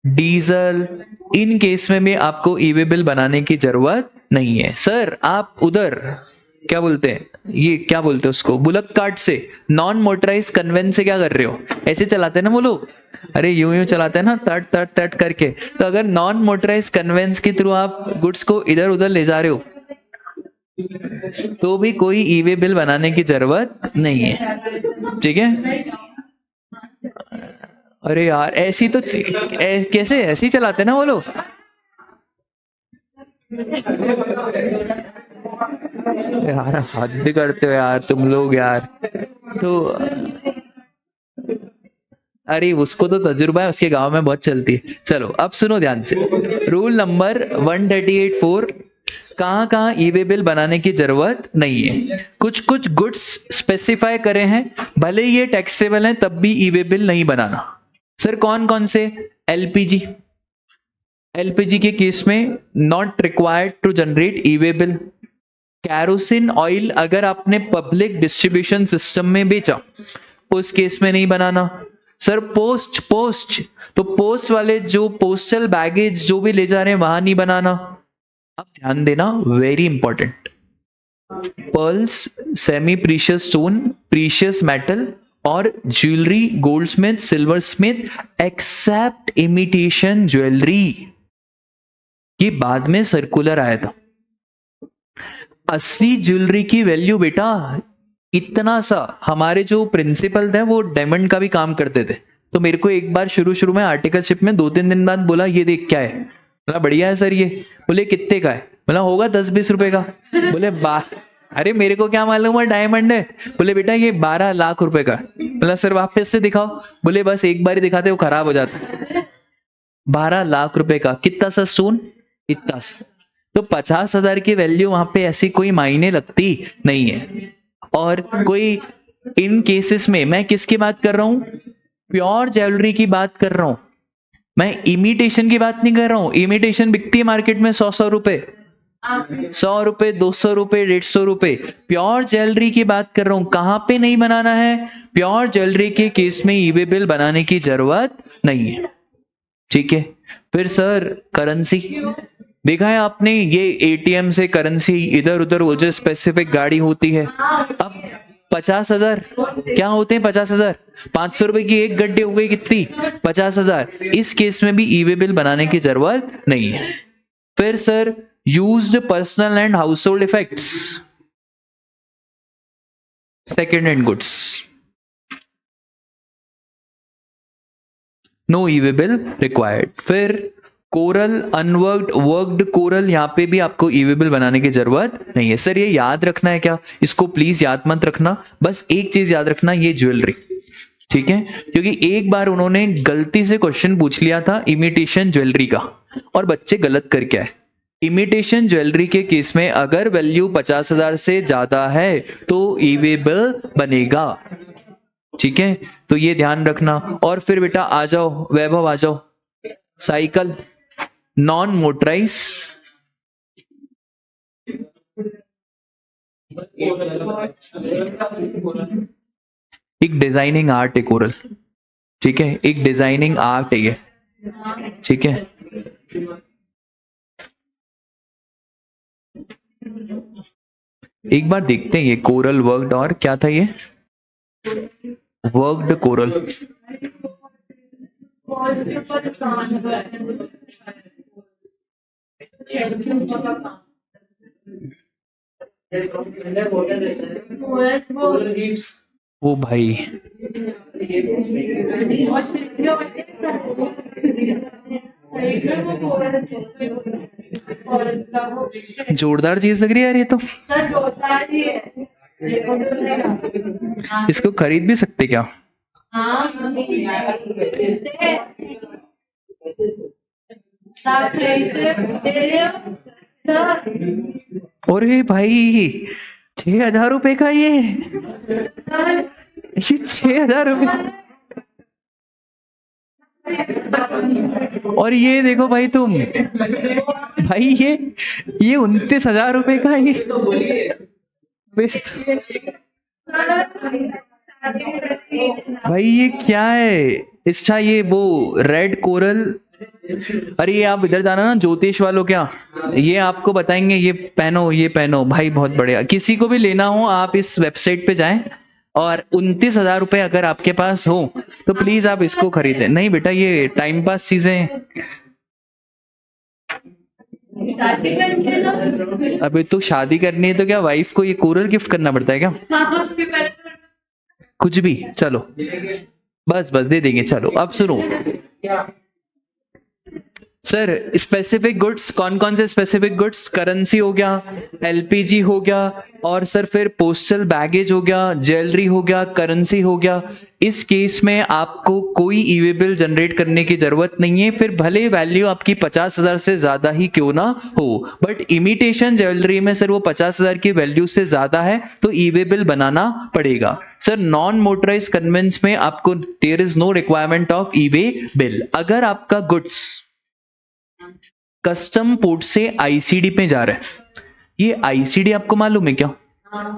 Speaker 1: diesel, in case में भी आपको ईवे बिल बनाने की जरूरत नहीं है। सर आप उधर क्या बोलते हैं, ये क्या बोलते हैं उसको, बुलक कार्ट से नॉन मोटराइज कन्वेंस से क्या कर रहे हो, ऐसे चलाते हैं ना वो लोग, अरे यूं यूं चलाते हैं ना, तट तट तट करके। तो अगर नॉन मोटराइज कन्वेंस के थ्रू आप गुड्स को इधर उधर ले जा रहे हो तो भी कोई ईवे बिल बनाने की जरूरत नहीं है, ठीक है। अरे यार ऐसी तो कैसे ऐसे ही चलाते हैं ना वो लोग। यार हद करते हो यार तुम लोग यार। तो अरे उसको तो तजुर्बा है, उसके गांव में बहुत चलती है। चलो अब सुनो ध्यान से, रूल नंबर 138(4), कहाँ कहाँ ईवे बिल बनाने की जरूरत नहीं है। कुछ कुछ गुड्स स्पेसिफाई करे हैं, भले ये टैक्सेबल हैं तब भी ईवे बिल नहीं बनाना। सर कौन कौन से, एलपीजी, एलपीजी के केस में not required to generate e way bill. Kerosene oil अगर आपने पब्लिक डिस्ट्रीब्यूशन सिस्टम में बेचा उस केस में नहीं बनाना। सर पोस्ट, पोस्ट तो पोस्ट वाले जो पोस्टल बैगेज जो भी ले जा रहे हैं वहां नहीं बनाना। अब ध्यान देना, very important, pearls, semi precious stone, precious metal और jewellery, goldsmith, silversmith, except imitation jewellery, ये बाद में सर्कुलर आया था। असली ज्वेलरी की वैल्यू बेटा इतना सा, हमारे जो प्रिंसिपल थे वो डायमंड का भी काम करते थे, तो मेरे को एक बार शुरू शुरू में आर्टिकलशिप में 2-3 दिन बाद बोला ये देख क्या है, बोला बढ़िया है सर ये, बोले कितने का है, बोला होगा 10-20 रुपए का, बोले अरे मेरे को क्या मालूम है डायमंड है, बोले बेटा ये 12 लाख रुपए का, बोला सर वापस से दिखाओ, बोले बस एक बार ही दिखाते वो खराब हो जाता। 12 लाख रुपए का, कितना सा सोन, इतना सा, तो 50,000 की वैल्यू वहां पे ऐसी कोई मायने लगती नहीं है। और कोई इन केसेस में मैं किसकी बात कर रहा हूं, प्योर ज्वेलरी की बात कर रहा हूं, मैं इमिटेशन की बात नहीं कर रहा हूं। इमिटेशन बिकती है मार्केट में 100 रुपए, 100 रुपए, 200 रुपए, 150 रुपए। प्योर ज्वेलरी की बात कर रहा हूं, कहां पे नहीं बनाना है, प्योर ज्वेलरी के केस में ईवे बिल बनाने की जरूरत नहीं है, ठीक है। फिर सर करेंसी, देखा है आपने, ये एटीएम से करेंसी इधर उधर, वो जो स्पेसिफिक गाड़ी होती है। अब 50,000 क्या होते हैं, 50,000, 500 रुपए की एक गड्डी हो गई कितनी, 50,000। इस केस में भी ईवे बिल बनाने की जरूरत नहीं है। फिर सर यूज्ड पर्सनल एंड हाउस होल्ड effects, second hand goods, no e way bill required. फिर कोरल, अनवर्क्ड, वर्क्ड कोरल, यहाँ पे भी आपको ईवे बिल बनाने की जरूरत नहीं है। सर ये याद रखना है क्या, इसको प्लीज याद मत रखना, बस एक चीज याद रखना, ये ज्वेलरी, ठीक है, क्योंकि एक बार उन्होंने गलती से क्वेश्चन पूछ लिया था इमिटेशन ज्वेलरी का और बच्चे गलत करके आए। इमिटेशन ज्वेलरी के केस में अगर वैल्यू 50,000 से ज्यादा है तो ईवे बिल बनेगा, ठीक है, तो ये ध्यान रखना। और फिर बेटा आ जाओ वैभव, आ जाओ, साइकिल नॉन मोटराइज, एक डिजाइनिंग आर्ट है कोरल, ठीक है, एक डिजाइनिंग आर्ट है ये, ठीक है। एक बार देखते हैं ये कोरल वर्कड, और क्या था ये, वर्कड कोरल, वो भाई जोरदार चीज लग रही है यार ये तो। इसको खरीद भी सकते क्या? अरे भाई 6,000 रुपए का ये 6,000 रुपए। और ये देखो भाई तुम, भाई ये 29,000 रुपए का ये भाई ये क्या है? अच्छा ये वो रेड कोरल। अरे ये आप इधर जाना ना ज्योतिष वालों, क्या ये आपको बताएंगे, ये पहनो ये पहनो भाई, बहुत बढ़िया। किसी को भी लेना हो आप इस वेबसाइट पे जाएं और 29,000 रुपए अगर आपके पास हो तो प्लीज आप इसको खरीदें। नहीं बेटा ये टाइम पास चीजें। अभी तो शादी करनी है तो क्या वाइफ को ये कोरल गिफ्ट करना पड़ता है क्या? कुछ भी चलो, बस बस दे देंगे। चलो अब सुनो सर, स्पेसिफिक गुड्स कौन कौन से स्पेसिफिक गुड्स? करेंसी हो गया, एलपीजी हो गया, और सर फिर पोस्टल बैगेज हो गया, ज्वेलरी हो गया, करेंसी हो गया। इस केस में आपको कोई ई-वे बिल जनरेट करने की जरूरत नहीं है, फिर भले वैल्यू आपकी 50,000 से ज्यादा ही क्यों ना हो। बट इमिटेशन ज्वेलरी में सर वो 50,000 की वैल्यू से ज्यादा है तो ई-वे बिल बनाना पड़ेगा। सर नॉन मोटराइज कन्वेंस में आपको there is no requirement of e way bill. अगर आपका गुड्स कस्टम पोर्ट से आईसीडी पे जा रहा है, ये आईसीडी आपको मालूम है क्या?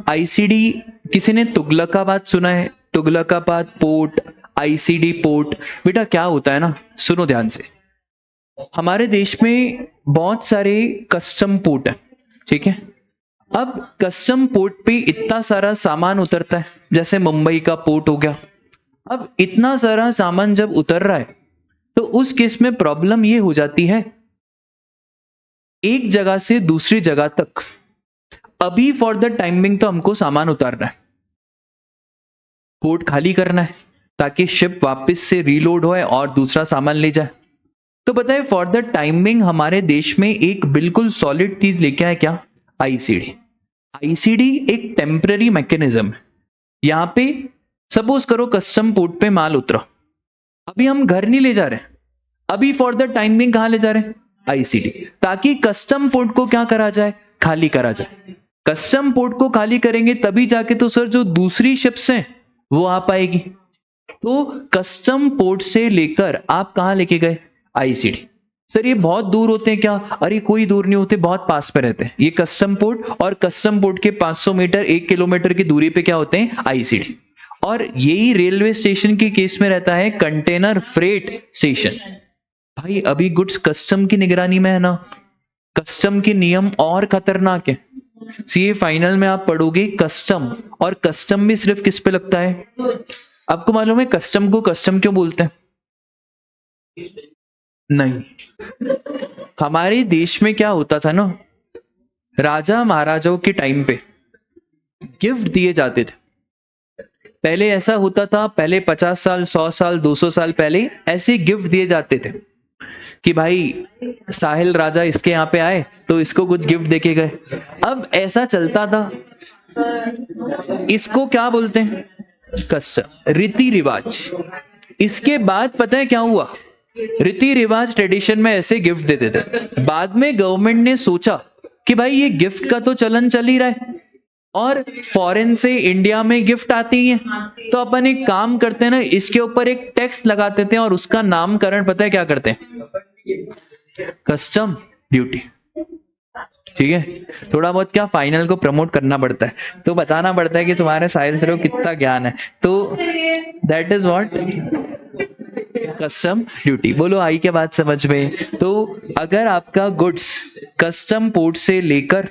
Speaker 1: आईसीडी किसी ने तुगलकाबाद सुना है? Tughlakabad port, ICD port. बेटा क्या होता है ना, सुनो ध्यान से। हमारे देश में बहुत सारे कस्टम पोर्ट है, ठीक है। अब कस्टम पोर्ट पे इतना सारा सामान उतरता है, जैसे मुंबई का पोर्ट हो गया। अब इतना सारा सामान जब उतर रहा है तो उस केस में प्रॉब्लम ये हो जाती है, एक जगह से दूसरी जगह तक अभी फॉर द टाइमिंग तो हमको सामान उतारना है, पोर्ट खाली करना है ताकि शिप वापस से रीलोड होए और दूसरा सामान ले जाए। तो बताए फॉर द टाइमिंग हमारे देश में एक बिल्कुल सॉलिड चीज लेके आए क्या? आईसीडी। आईसीडी एक टेम्पररी मैकेनिज्म है। यहां पे सपोज करो कस्टम पोर्ट पे माल उतरा, अभी हम घर नहीं ले जा रहे, अभी फॉर द टाइमिंग कहां ले जा रहे हैं? आईसीडी, ताकि कस्टम पोर्ट को क्या करा जाए? खाली करा जाए। कस्टम पोर्ट को खाली करेंगे तभी जाके तो सर जो दूसरी शिप्स हैं वो आ पाएगी। तो कस्टम पोर्ट से लेकर आप कहां लेके गए? आईसीडी। सर ये बहुत दूर होते हैं क्या? अरे कोई दूर नहीं होते, बहुत पास में रहते हैं। ये कस्टम पोर्ट और कस्टम पोर्ट के 500 मीटर 1 किलोमीटर की दूरी पे क्या होते हैं? आईसीडी। और यही रेलवे स्टेशन के केस में रहता है कंटेनर फ्रेट स्टेशन। भाई अभी गुड्स कस्टम की निगरानी में है ना, कस्टम के नियम और खतरनाक है। सीए फाइनल में आप पढ़ोगे कस्टम, और कस्टम भी सिर्फ किस पे लगता है? आपको मालूम है कस्टम को कस्टम क्यों बोलते हैं? नहीं, हमारे देश में क्या होता था ना, राजा महाराजाओं के टाइम पे गिफ्ट दिए जाते थे। पहले ऐसा होता था, पहले 50 साल 100 साल 200 साल पहले ऐसे गिफ्ट दिए जाते थे कि भाई साहिल राजा इसके यहाँ पे आए तो इसको कुछ गिफ्ट देके गए। अब ऐसा चलता था, इसको क्या बोलते हैं? कस्टम, रीति रिवाज। इसके बाद पता है क्या हुआ? रीति रिवाज ट्रेडिशन में ऐसे गिफ्ट देते थे। बाद में गवर्नमेंट ने सोचा कि भाई ये गिफ्ट का तो चलन चल ही रहा है और फॉरेन से इंडिया में गिफ्ट आती है, तो अपन एक काम करते हैं ना, इसके ऊपर एक टैक्स लगा देते हैं और उसका नामकरण पता है क्या करते हैं? Custom duty. ठीक है, थोड़ा बहुत क्या फाइनल को प्रमोट करना पड़ता है, तो बताना पड़ता है कि तुम्हारे साहिल सर को कितना ज्ञान है। तो that is what custom duty. बोलो आई क्या बात समझ में? तो अगर आपका गुड्स कस्टम पोर्ट से लेकर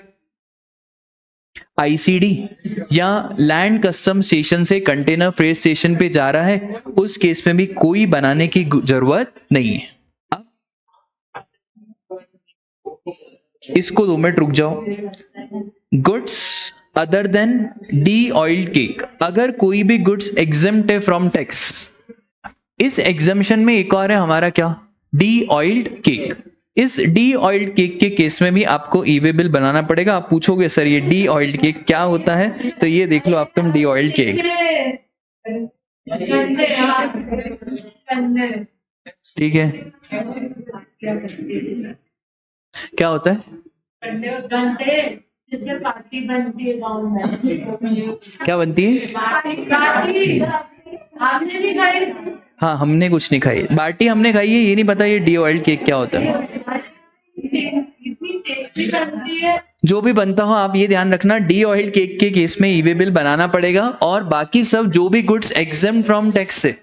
Speaker 1: आईसीडी या लैंड कस्टम स्टेशन से कंटेनर फ्रेट स्टेशन पे जा रहा है, उस केस में भी कोई बनाने की जरूरत नहीं है। इसको 2 मिनट रुक जाओ। Goods other than D oiled cake, अगर कोई भी गुड्स एग्जेम्प्ट है फ्रॉम टैक्स, इस एग्जामिशन में एक और है हमारा क्या, डी ऑयल्ड केक। इस डी ऑयल्ड केक के केस में भी आपको ई वे बिल बनाना पड़ेगा। आप पूछोगे सर ये डी ऑयल्ड केक क्या होता है, तो ये देख लो आप तुम डी ऑयल्ड केक, ठीक है। क्या होता है,
Speaker 2: जिसमें पार्टी बनती है गाँव में,
Speaker 1: क्या बनती है,
Speaker 2: आपने भी खाई?
Speaker 1: हाँ हमने कुछ नहीं खाई, बाटी हमने खाई है, ये नहीं पता ये डी ऑयल्ड केक क्या होता है।
Speaker 2: इतनी टेस्टी बनती है।
Speaker 1: जो भी बनता हो आप ये ध्यान रखना, डी ऑयल्ड केक के केस में ई वे बिल बनाना पड़ेगा, और बाकी सब जो भी गुड्स एग्जेम्प्ट फ्रॉम टैक्स से,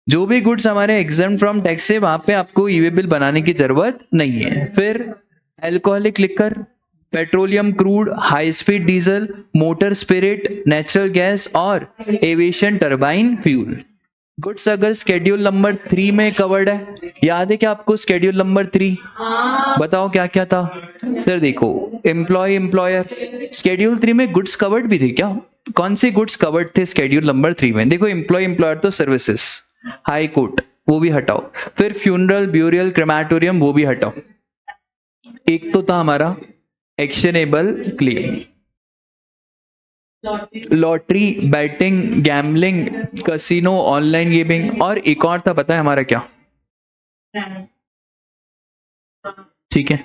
Speaker 1: जो भी गुड्स हमारे एग्जेम्प्ट फ्रॉम टैक्स से, वहां पे आपको ई वे बिल बनाने की जरूरत नहीं है। फिर alcoholic liquor, petroleum crude, high speed diesel, motor spirit, natural gas और एविएशन टरबाइन फ्यूल। गुड्स अगर स्केड्यूल नंबर 3 में कवर्ड है, याद है क्या आपको स्केड्यूल नंबर 3? बताओ क्या क्या था सर। देखो एम्प्लॉय एम्प्लॉयर, स्केड्यूल 3 में गुड्स कवर्ड भी थे क्या? कौन से गुड्स कवर्ड थे स्केड्यूल नंबर 3 में? देखो एम्प्लॉय एम्प्लॉयर तो सर्विसेज, हाई कोर्ट वो भी हटाओ, फिर फ्यूनरल, ब्यूरियल, क्रेमाटोरियम वो भी हटाओ। एक तो था हमारा actionable claim, lottery, batting, gambling, casino, online gaming, और एक और था पता है हमारा क्या? ठीक है,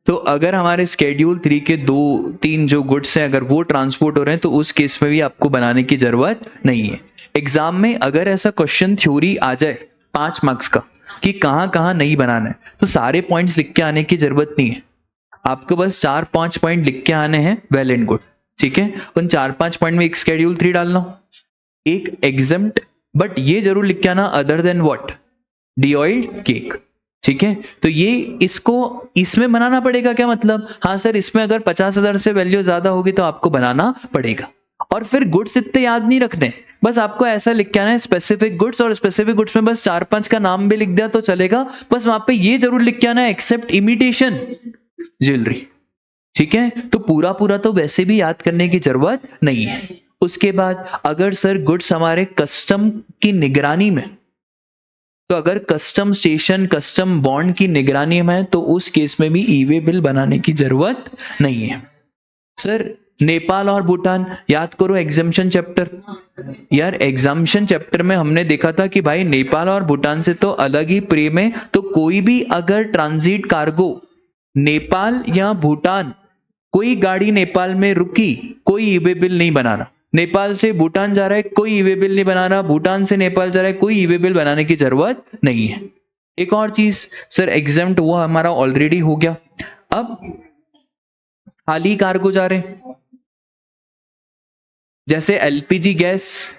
Speaker 1: तो अगर हमारे स्केड्यूल 3 के 2-3 जो गुड्स हैं अगर वो ट्रांसपोर्ट हो रहे हैं तो उस केस में भी आपको बनाने की जरूरत नहीं है। एग्जाम में अगर ऐसा क्वेश्चन थ्योरी आ जाए 5 मार्क्स का कि कहाँ कहाँ नहीं बनाना है, तो सारे पॉइंट्स लिख के आने की जरूरत नहीं है, आपको बस 4-5 पॉइंट लिख के आने हैं, वेल एंड गुड। ठीक है, उन 4-5 पॉइंट में एक स्केड्यूल 3 डालना, एक एग्जेम्प्ट, बट ये जरूर लिख के आना other than what, D oiled cake. ठीक है, तो ये इसको इसमें बनाना पड़ेगा क्या मतलब? हाँ सर इसमें अगर 50,000 से वैल्यू ज्यादा होगी तो आपको बनाना पड़ेगा। और फिर गुड्स इतने याद नहीं रखने, बस आपको ऐसा लिख के आना है स्पेसिफिक गुड्स, और स्पेसिफिक गुड्स में बस 4-5 का नाम भी लिख दिया तो चलेगा, बस वहां पे ये जरूर लिख के आना है एक्सेप्ट इमिटेशन ज्वेलरी। ठीक है, तो पूरा पूरा तो वैसे भी याद करने की जरूरत नहीं है। उसके बाद अगर सर गुड्स हमारे कस्टम की निगरानी में, तो अगर कस्टम स्टेशन, कस्टम बॉन्ड की निगरानी में है तो उस केस में भी ई वे बिल बनाने की जरूरत नहीं है। सर नेपाल और भूटान याद करो एग्जाम्शन चैप्टर। यार एग्जाम्शन चैप्टर में हमने देखा था कि भाई नेपाल और भूटान से तो अलग ही प्रेम है, तो कोई भी अगर ट्रांजिट कार्गो नेपाल या भूटान, कोई गाड़ी नेपाल में रुकी, कोई ई वे बिल नहीं बनाना। नेपाल से भूटान जा रहा है, कोई ई वे बिल नहीं बनाना। भूटान से नेपाल जा रहा है, कोई ई वे बिल बनाने की जरूरत नहीं है। एक और चीज सर एग्जाम्प्ट वो हमारा ऑलरेडी हो गया। अब खाली कार्गो जा रहे हैं, जैसे एलपीजी गैस,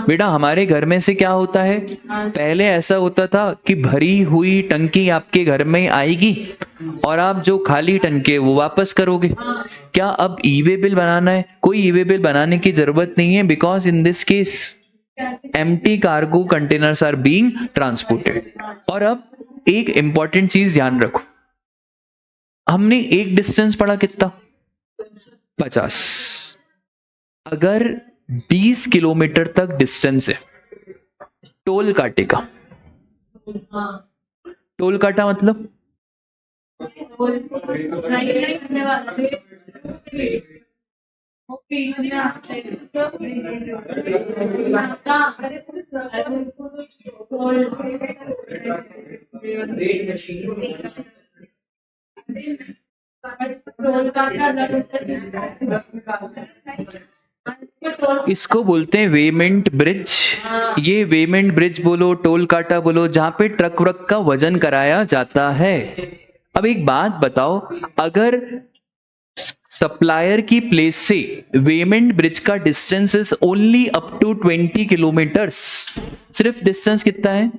Speaker 1: बेटा हमारे घर में से क्या होता है, पहले ऐसा होता था कि भरी हुई टंकी आपके घर में आएगी और आप जो खाली टंकी है वो वापस करोगे। क्या अब ई वे बिल बनाना है? कोई ई वे बिल बनाने की जरूरत नहीं है, because in this case empty cargo containers are being transported. और अब एक इंपॉर्टेंट चीज ध्यान रखो, हमने एक डिस्टेंस पढ़ा कितना, 50। अगर 20 किलोमीटर तक डिस्टेंस है, टोल काटेगा। टोल काटा मतलब इसको बोलते हैं वेमेंट ब्रिज। ये वेमेंट ब्रिज बोलो, टोल काटा बोलो, जहां पे ट्रक व्रक का वजन कराया जाता है। अब एक बात बताओ, अगर सप्लायर की प्लेस से वेमेंट ब्रिज का distance is only up to 20 kilometres, सिर्फ डिस्टेंस कितना है,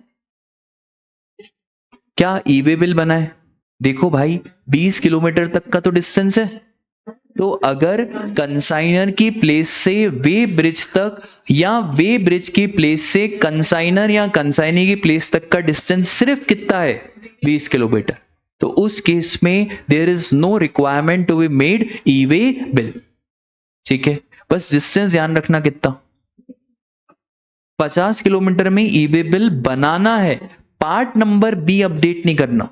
Speaker 1: क्या ई वे बिल बना है? देखो भाई 20 किलोमीटर तक का तो डिस्टेंस है, तो अगर कंसाइनर की प्लेस से वे ब्रिज तक या वे ब्रिज की प्लेस से कंसाइनर या कंसाइनी की प्लेस तक का डिस्टेंस सिर्फ कितना है, 20 किलोमीटर, तो उस केस में there is no requirement to be made e way bill. ठीक है, बस डिस्टेंस ध्यान रखना कितना, 50 किलोमीटर में ई वे बिल बनाना है, पार्ट नंबर बी अपडेट नहीं करना,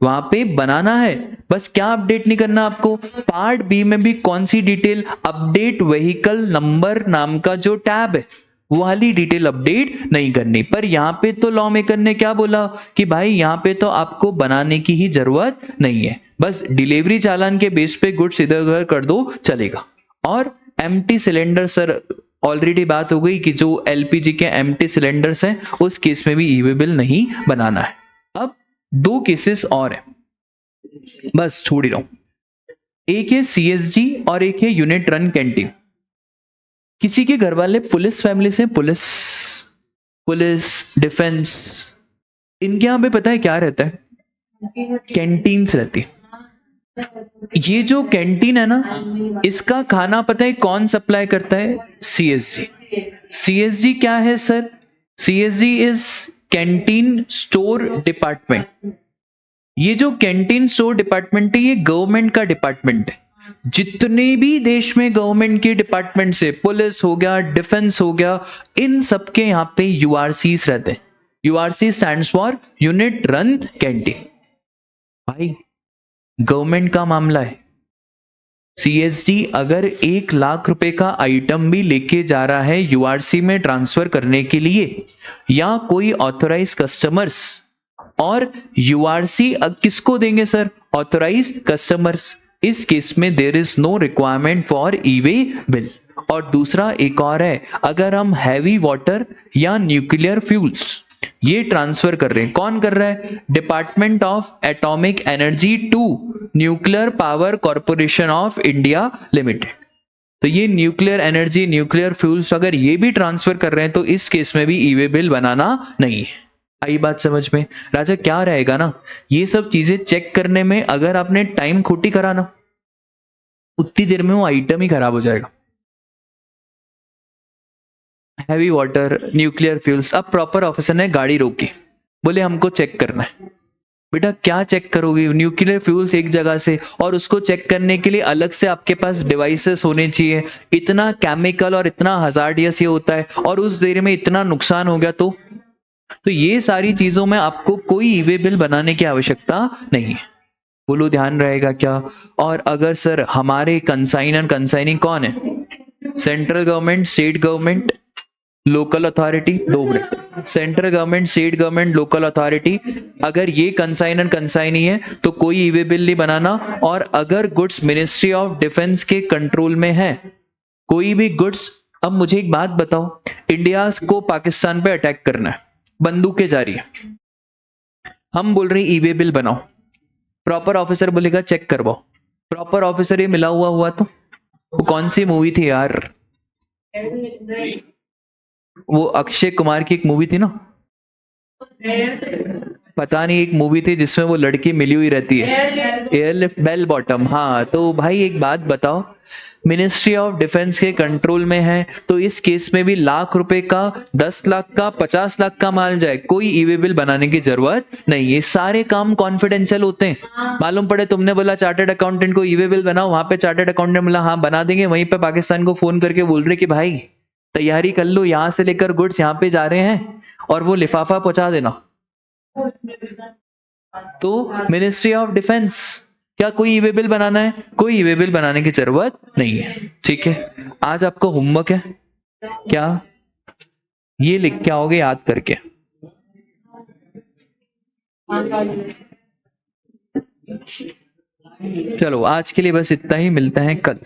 Speaker 1: वहां पे बनाना है, बस क्या अपडेट नहीं करना आपको, पार्ट बी में भी कौन सी डिटेल, अपडेट व्हीकल नंबर नाम का जो टैब है वो वाली डिटेल अपडेट नहीं करनी। पर यहां पे तो लॉ मेकर ने क्या बोला कि भाई यहां पे तो आपको बनाने की ही जरूरत नहीं है, बस डिलीवरी चालान के बेस पे गुड्स इधर उधर कर दो चलेगा। और एम्प्टी सिलेंडर सर ऑलरेडी बात हो गई कि जो एलपीजी के एम्प्टी सिलेंडर्स हैं उस केस में भी ई वे बिल नहीं बनाना है। अब दो केसेस और हैं, बस छोड़ ही रहा हूं, एक है सीएसजी और एक है यूनिट रन कैंटीन। किसी के घर वाले पुलिस फैमिली से, पुलिस डिफेंस, इनके यहां पे पता है क्या रहता है, कैंटीन्स रहती है। ये जो कैंटीन है ना, इसका खाना पता है कौन सप्लाई करता है, सीएसजी। सीएसजी क्या है sir, CSG is canteen store department. ये जो कैंटीन स्टोर डिपार्टमेंट है ये गवर्नमेंट का डिपार्टमेंट है। जितने भी देश में गवर्नमेंट के डिपार्टमेंट से, पुलिस हो गया, डिफेंस हो गया, इन सबके यहाँ पे यूआरसीस रहते हैं। URC stands for unit run canteen. भाई गवर्नमेंट का मामला है, सीएसडी अगर 1 लाख रुपए का आइटम भी लेके जा रहा है यूआरसी में ट्रांसफर करने के लिए, या कोई ऑथोराइज कस्टमर्स, और यूआरसी किसको देंगे सर, ऑथोराइज कस्टमर्स, इस केस में there is no requirement for e way bill. और दूसरा एक और है, अगर हम हैवी वाटर या न्यूक्लियर फ्यूल्स ये ट्रांसफर कर रहे हैं, कौन कर रहा है, department of atomic energy to nuclear power corporation of India limited. तो ये न्यूक्लियर एनर्जी, न्यूक्लियर फ्यूल्स अगर ये भी ट्रांसफर कर रहे हैं तो इस केस में भी ई वे बिल बनाना नहीं है। आई बात समझ में राजा, क्या रहेगा ना, ये सब चीजें चेक करने में अगर आपने टाइम खोटी करा ना, उतनी देर में वो आइटम ही खराब हो जाएगा। हैवी वाटर, न्यूक्लियर फ्यूल्स, अब प्रॉपर ऑफिसर ने गाड़ी रोकी, बोले हमको चेक करना है। बेटा क्या चेक करोगे, न्यूक्लियर फ्यूल्स एक जगह से, और उसको चेक करने के लिए अलग से आपके पास डिवाइसेस होने चाहिए, इतना केमिकल और इतना हजार्डियस ये होता है, और उस देर में इतना नुकसान हो गया तो ये सारी चीजों में आपको कोई ई वे बिल बनाने की आवश्यकता नहीं है। बोलो ध्यान रहेगा क्या। और अगर सर हमारे कंसाइनर कंसाइनिंग कौन है, central government, state government, local authority, 2 minute, central government, state government, local authority, अगर ये कंसाइनर कंसाइनी है तो कोई ई वे बिल नहीं बनाना। और अगर गुड्स मिनिस्ट्री ऑफ डिफेंस के कंट्रोल में है, कोई भी गुड्स, अब मुझे एक बात बताओ, इंडिया को पाकिस्तान पे अटैक करना है, बंदूकें जा रही है, हम बोल रहे ई वे बिल बनाओ, प्रॉपर ऑफिसर बोलेगा चेक करवाओ, प्रॉपर ऑफिसर ये मिला हुआ तो वो कौन सी मूवी थी यार, वो अक्षय कुमार की एक मूवी थी ना, पता नहीं, एक मूवी थी जिसमें वो लड़की मिली हुई रहती है, एयरलिफ्ट, बेल बॉटम। हाँ तो भाई एक बात बताओ, मिनिस्ट्री ऑफ डिफेंस के कंट्रोल में है तो इस केस में भी लाख रुपए का, 10 लाख का, 50 लाख का माल जाए, कोई ई वे बिल बनाने की जरूरत नहीं। ये सारे काम कॉन्फिडेंशियल होते हैं। मालूम पड़े तुमने बोला चार्टर्ड अकाउंटेंट को ई वे बिल बनाओ, वहां पे चार्टर्ड अकाउंटेंट बोला हाँ बना देंगे, वहीं पे पाकिस्तान को फोन करके बोल रहे कि भाई तैयारी कर लो, यहां से लेकर गुड्स यहाँ पे जा रहे हैं और वो लिफाफा पहुंचा देना। तो मिनिस्ट्री ऑफ डिफेंस, क्या कोई ई वे बिल बनाना है, कोई ई वे बिल बनाने की जरूरत नहीं है। ठीक है, आज आपको होमवर्क है क्या, ये लिख के आओगे याद करके। चलो आज के लिए बस इतना ही, मिलते हैं कल।